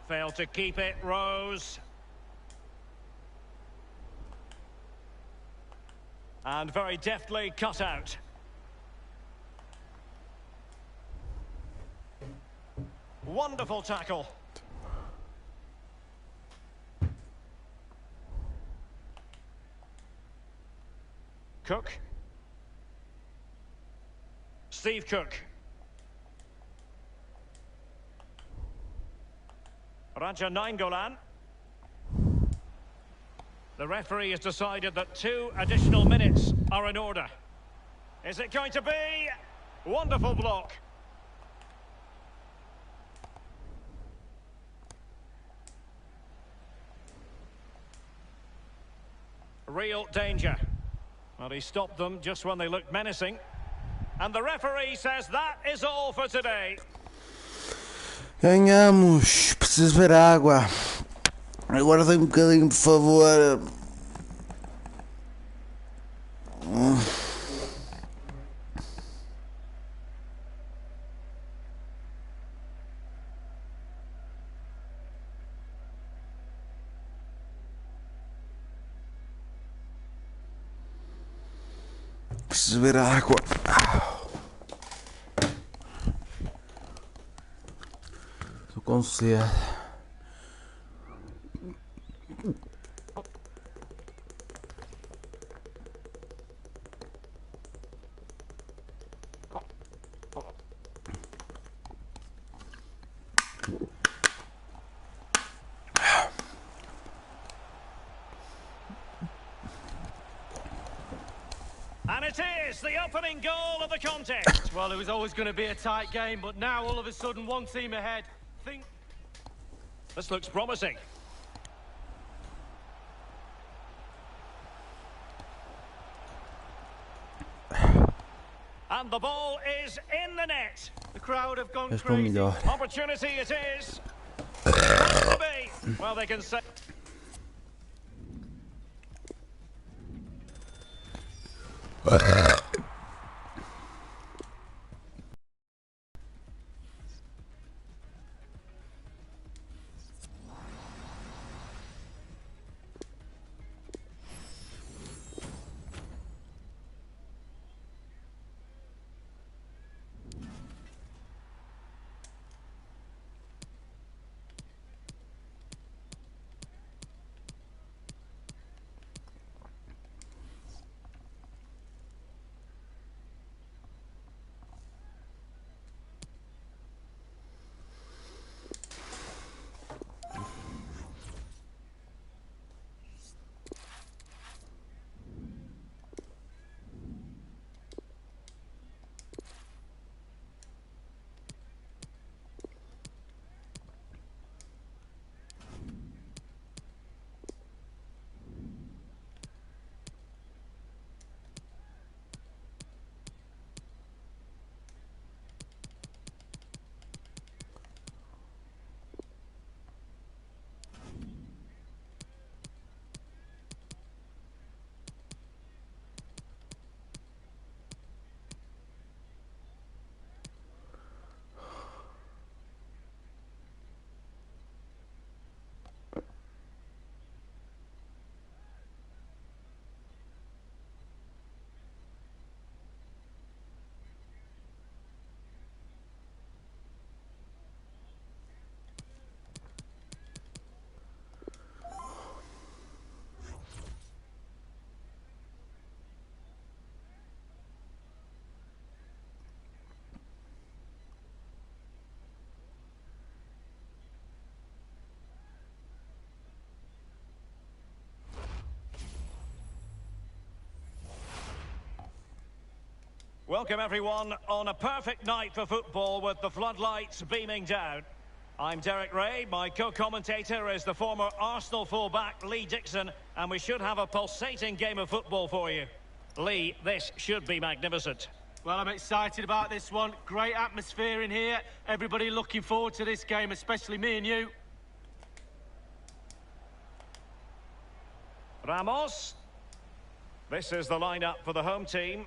Failed to keep it, Rose. And very deftly cut out. Wonderful tackle. Cook. Steve Cook. Raja Nainggolan. The referee has decided that 2 additional minutes are in order. Is it going to be? Wonderful block. Real danger. Well, he stopped them just when they looked menacing. And the referee says that is all for today. Ganhamos. Preciso ver água. Agora tem bocadinho, por favor. Preciso ver água. Estou com sede. And it is the opening goal of the contest. Well, it was always going to be a tight game, but now all of a sudden one team ahead. This looks promising. And the ball is in the net. The crowd have gone It's crazy. Opportunity it is. Well, they can say... Welcome everyone on a perfect night for football with the floodlights beaming down. I'm Derek Ray, my co-commentator is the former Arsenal fullback Lee Dixon, and we should have a pulsating game of football for you. Lee, this should be magnificent. Well, I'm excited about this one. Great atmosphere in here. Everybody looking forward to this game, especially me and you. Ramos. This is the lineup for the home team.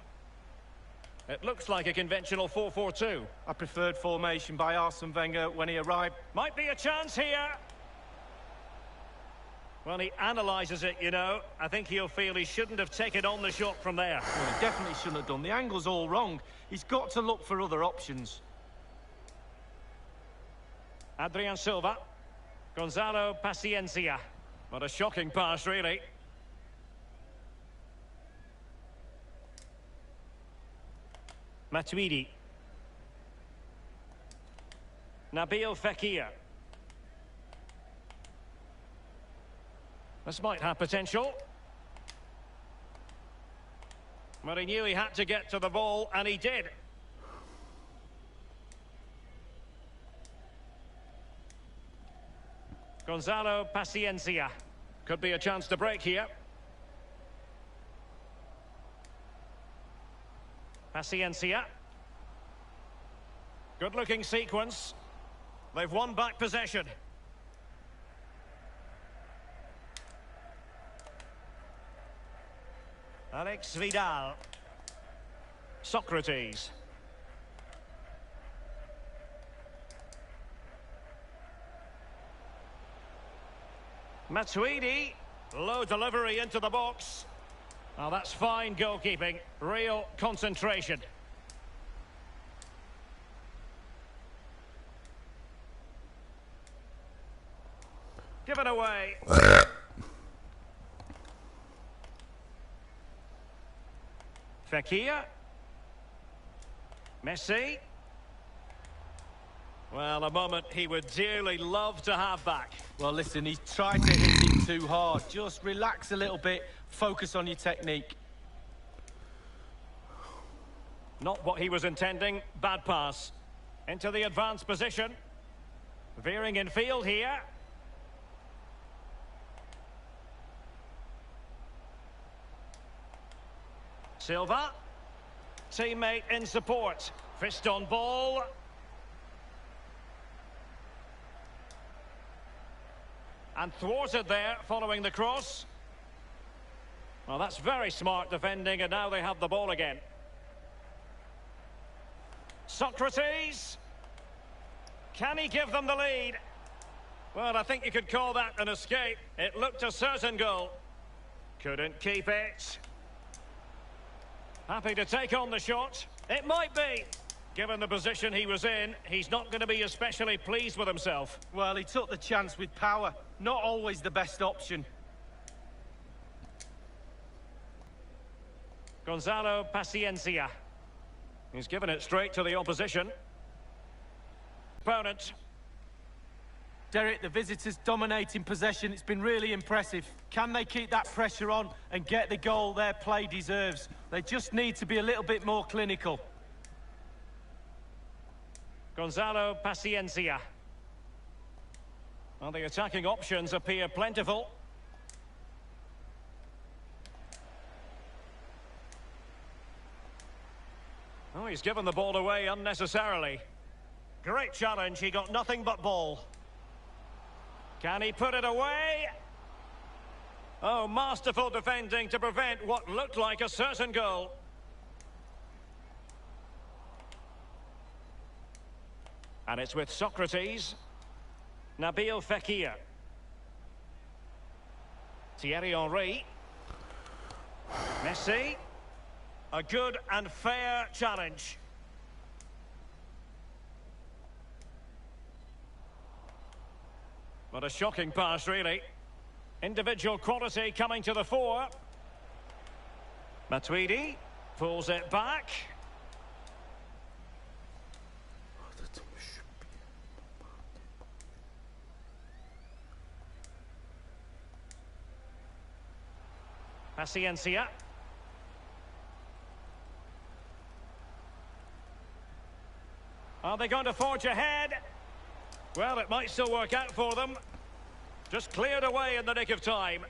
It looks like a conventional 4-4-2. I preferred formation by Arsene Wenger when he arrived. Might be a chance here. Well, he analyses it, you know. I think he'll feel he shouldn't have taken on the shot from there. Well, he definitely shouldn't have done. The angle's all wrong. He's got to look for other options. Adrian Silva. Gonzalo Paciencia. What a shocking pass, really. Matuidi. Nabil Fekir. This might have potential. But he knew he had to get to the ball, and he did. Gonzalo Paciencia. Could be a chance to break here. Paciencia. Good-looking sequence. They've won back possession. Alex Vidal. Socrates. Matuidi. Low delivery into the box. Oh, that's fine goalkeeping. Real concentration. Given away. Fekir. Messi. Well, a moment he would dearly love to have back. Well, listen, he's tried to hit it too hard. Just relax a little bit. Focus on your technique. Not what he was intending. Bad pass. Into the advanced position. Veering in field here. Silva. Teammate in support. Fist on ball. And thwarted there following the cross. Well, that's very smart defending, and now they have the ball again. Socrates. Can he give them the lead? Well, I think you could call that an escape. It looked a certain goal. Couldn't keep it. Happy to take on the shot. It might be. Given the position he was in, he's not going to be especially pleased with himself. Well, he took the chance with power. Not always the best option. Gonzalo Paciencia. He's given it straight to the opposition. Opponent. Derek, the visitors dominating possession. It's been really impressive. Can they keep that pressure on and get the goal their play deserves? They just need to be a little bit more clinical. Gonzalo Paciencia. Well, the attacking options appear plentiful. Oh, he's given the ball away unnecessarily. Great challenge, he got nothing but ball. Can he put it away? Oh, masterful defending to prevent what looked like a certain goal. And it's with Socrates. Nabil Fekir. Thierry Henry. Messi. A good and fair challenge. What a shocking pass, really. Individual quality coming to the fore. Matuidi pulls it back. Paciencia. Are they going to forge ahead? Well, it might still work out for them. Just cleared away in the nick of time.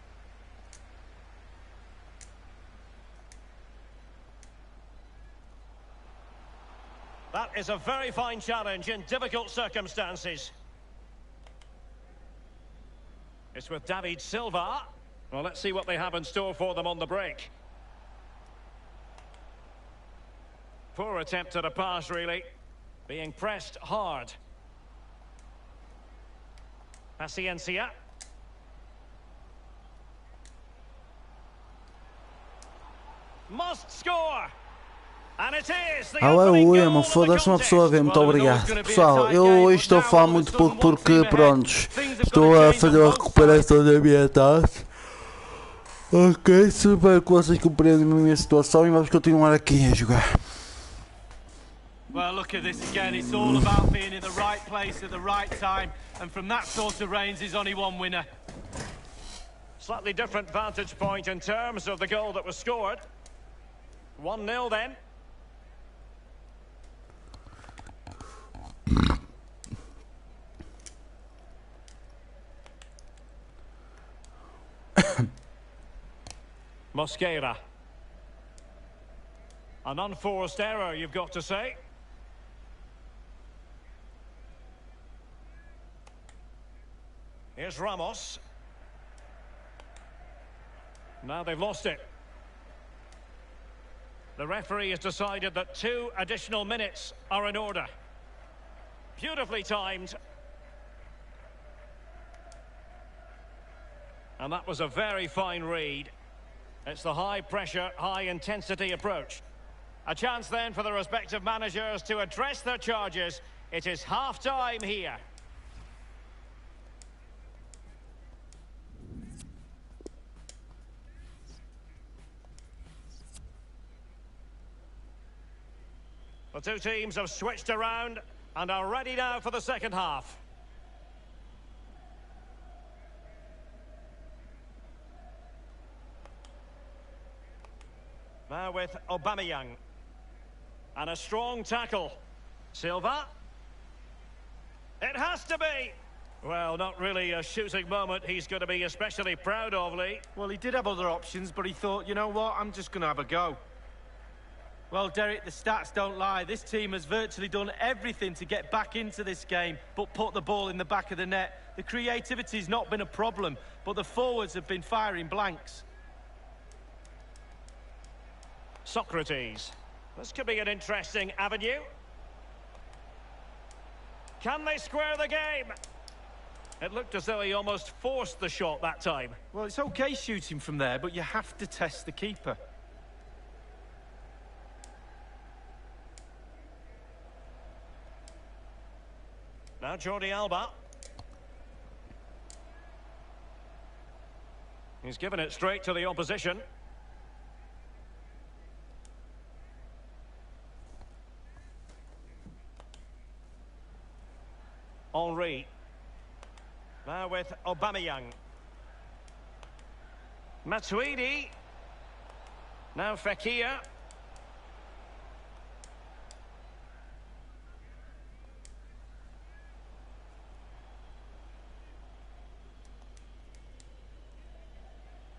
That is a very fine challenge in difficult circumstances. It's with David Silva. Well, let's see what they have in store for them on the break. Poor attempt at a pass, really. Being pressed hard. Paciencia. Must score. And it is the Aleluia, mano, foda-se uma pessoa a ver, muito obrigado. Pessoal, eu hoje estou a falar muito pouco porque, prontos, estou a fazer a recuperação da minha taça. Ok, espero que vocês compreendam a minha situação e vamos continuar aqui a jogar. Well, look at this again. It's all about being in the right place at the right time. And from that sort of range, there's only one winner. Slightly different vantage point in terms of the goal that was scored. 1-0 then. Mosquera. An unforced error, you've got to say. Here's Ramos. Now they've lost it. The referee has decided that 2 additional minutes are in order. Beautifully timed. And that was a very fine read. It's the high-pressure, high-intensity approach. A chance then for the respective managers to address their charges. It is half-time here. The two teams have switched around and are ready now for the second half. Now with Aubameyang. And a strong tackle. Silva. It has to be. Well, not really a shooting moment he's going to be especially proud of, Lee. Well, he did have other options, but he thought, you know what, I'm just going to have a go. Well, Derek, the stats don't lie. This team has virtually done everything to get back into this game, but put the ball in the back of the net. The creativity's not been a problem, but the forwards have been firing blanks. Socrates. This could be an interesting avenue. Can they square the game? It looked as though he almost forced the shot that time. Well, it's okay shooting from there, but you have to test the keeper. Now Jordi Alba. He's given it straight to the opposition. Henry. Now with Aubameyang. Matuidi. Now Fekir.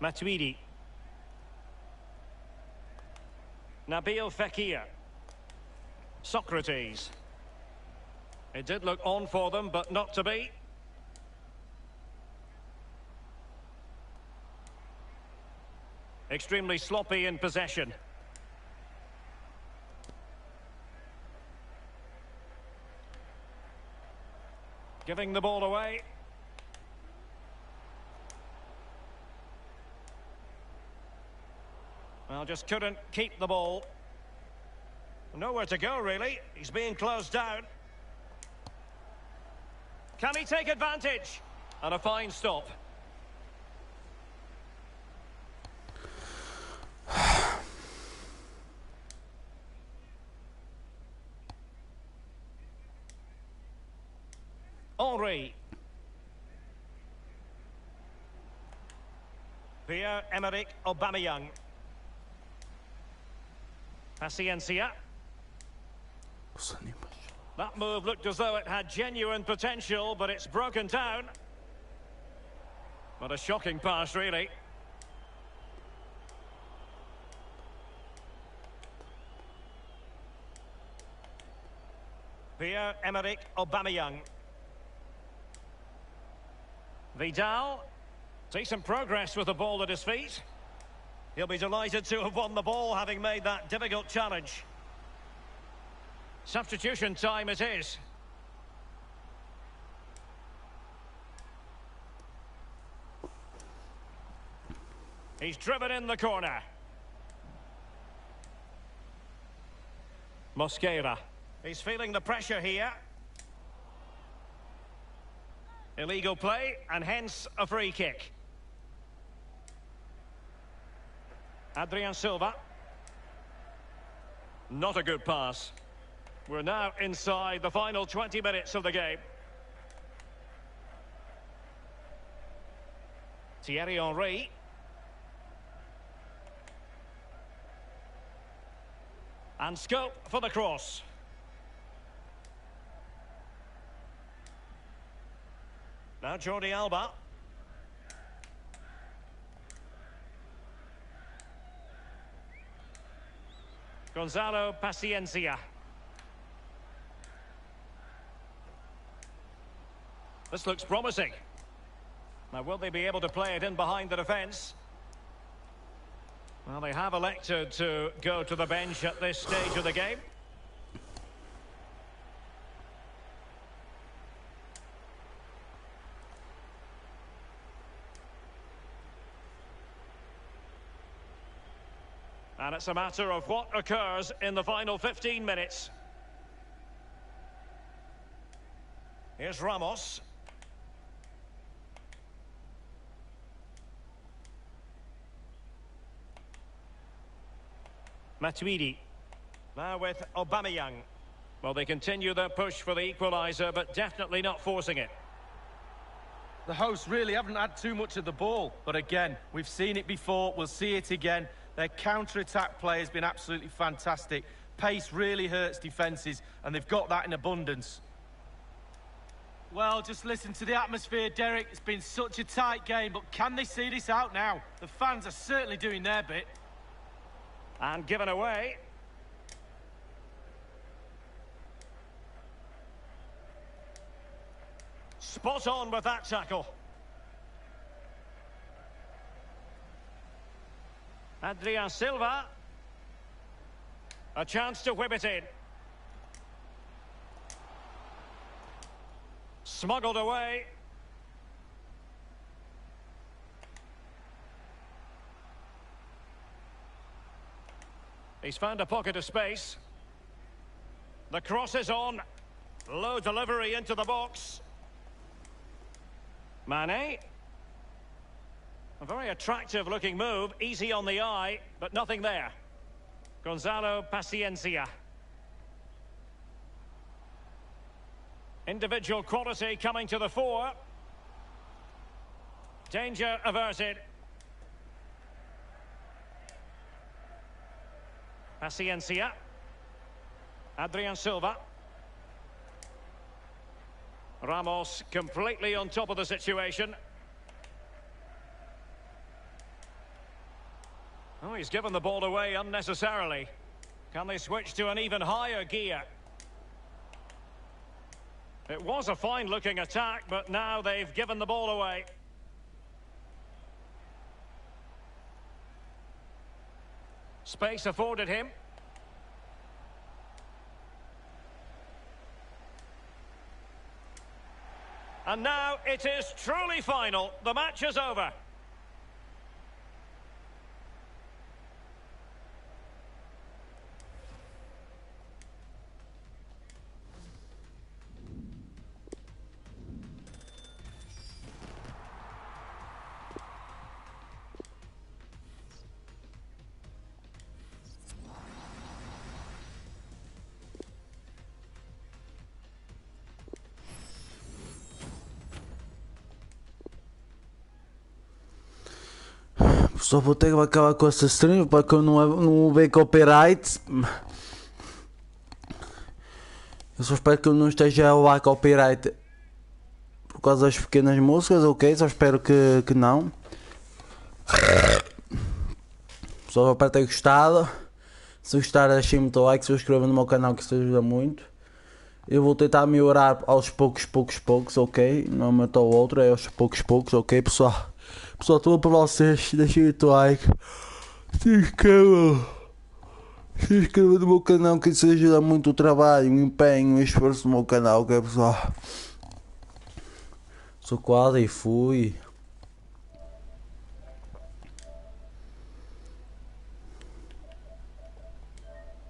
Matuidi. Nabil Fekir. Socrates. It did look on for them, but not to be. Extremely sloppy in possession. Giving the ball away. Well, just couldn't keep the ball. Nowhere to go, really. He's being closed down. Can he take advantage? And a fine stop. Henry. Pierre-Emerick Aubameyang. Paciencia. That move looked as though it had genuine potential, but it's broken down. What a shocking pass, really. Pierre-Emerick Aubameyang. Vidal. Decent progress with the ball at his feet. He'll be delighted to have won the ball, having made that difficult challenge. Substitution time it is. He's driven in the corner. Mosquera. He's feeling the pressure here. Illegal play, and hence a free kick. Adrian Silva. Not a good pass. We're now inside the final 20 minutes of the game. Thierry Henry. And scope for the cross. Now Jordi Alba. Gonzalo Paciencia. This looks promising. Now, will they be able to play it in behind the defence? Well, they have elected to go to the bench at this stage of the game. And it's a matter of what occurs in the final 15 minutes. Here's Ramos. Matuidi. Now with Aubameyang. Well, they continue their push for the equaliser, but definitely not forcing it. The hosts really haven't had too much of the ball, but again, we've seen it before, we'll see it again. Their counter-attack play has been absolutely fantastic. Pace really hurts defences, and they've got that in abundance. Well, just listen to the atmosphere, Derek. It's been such a tight game, but can they see this out now? The fans are certainly doing their bit. And given away. Spot on with that tackle. Adrian Silva. A chance to whip it in. Smuggled away. He's found a pocket of space. The cross is on. Low delivery into the box. Mane. A very attractive looking move. Easy on the eye, but nothing there. Gonzalo Paciencia. Individual quality coming to the fore. Danger averted. Paciencia. Adrian Silva. Ramos completely on top of the situation. Oh, he's given the ball away unnecessarily. Can they switch to an even higher gear? It was a fine-looking attack, but now they've given the ball away. Space afforded him. And now it is truly final. The match is over. Só vou ter que acabar com essa stream para que eu não ver copyright. Eu só espero que não esteja lá copyright por causa das pequenas músicas, ok? Só espero que não. Só espero ter gostado. Se gostar, deixem muito like, se inscrevam no meu canal, que isso ajuda muito. Eu vou tentar melhorar aos poucos, ok? Não matar o outro, é aos poucos, ok, pessoal? Pessoal, tudo para vocês, deixem muito like. Se inscrevam no meu canal, que isso ajuda muito o trabalho, o empenho, o esforço do meu canal, ok, pessoal? Sou Cláudio e fui.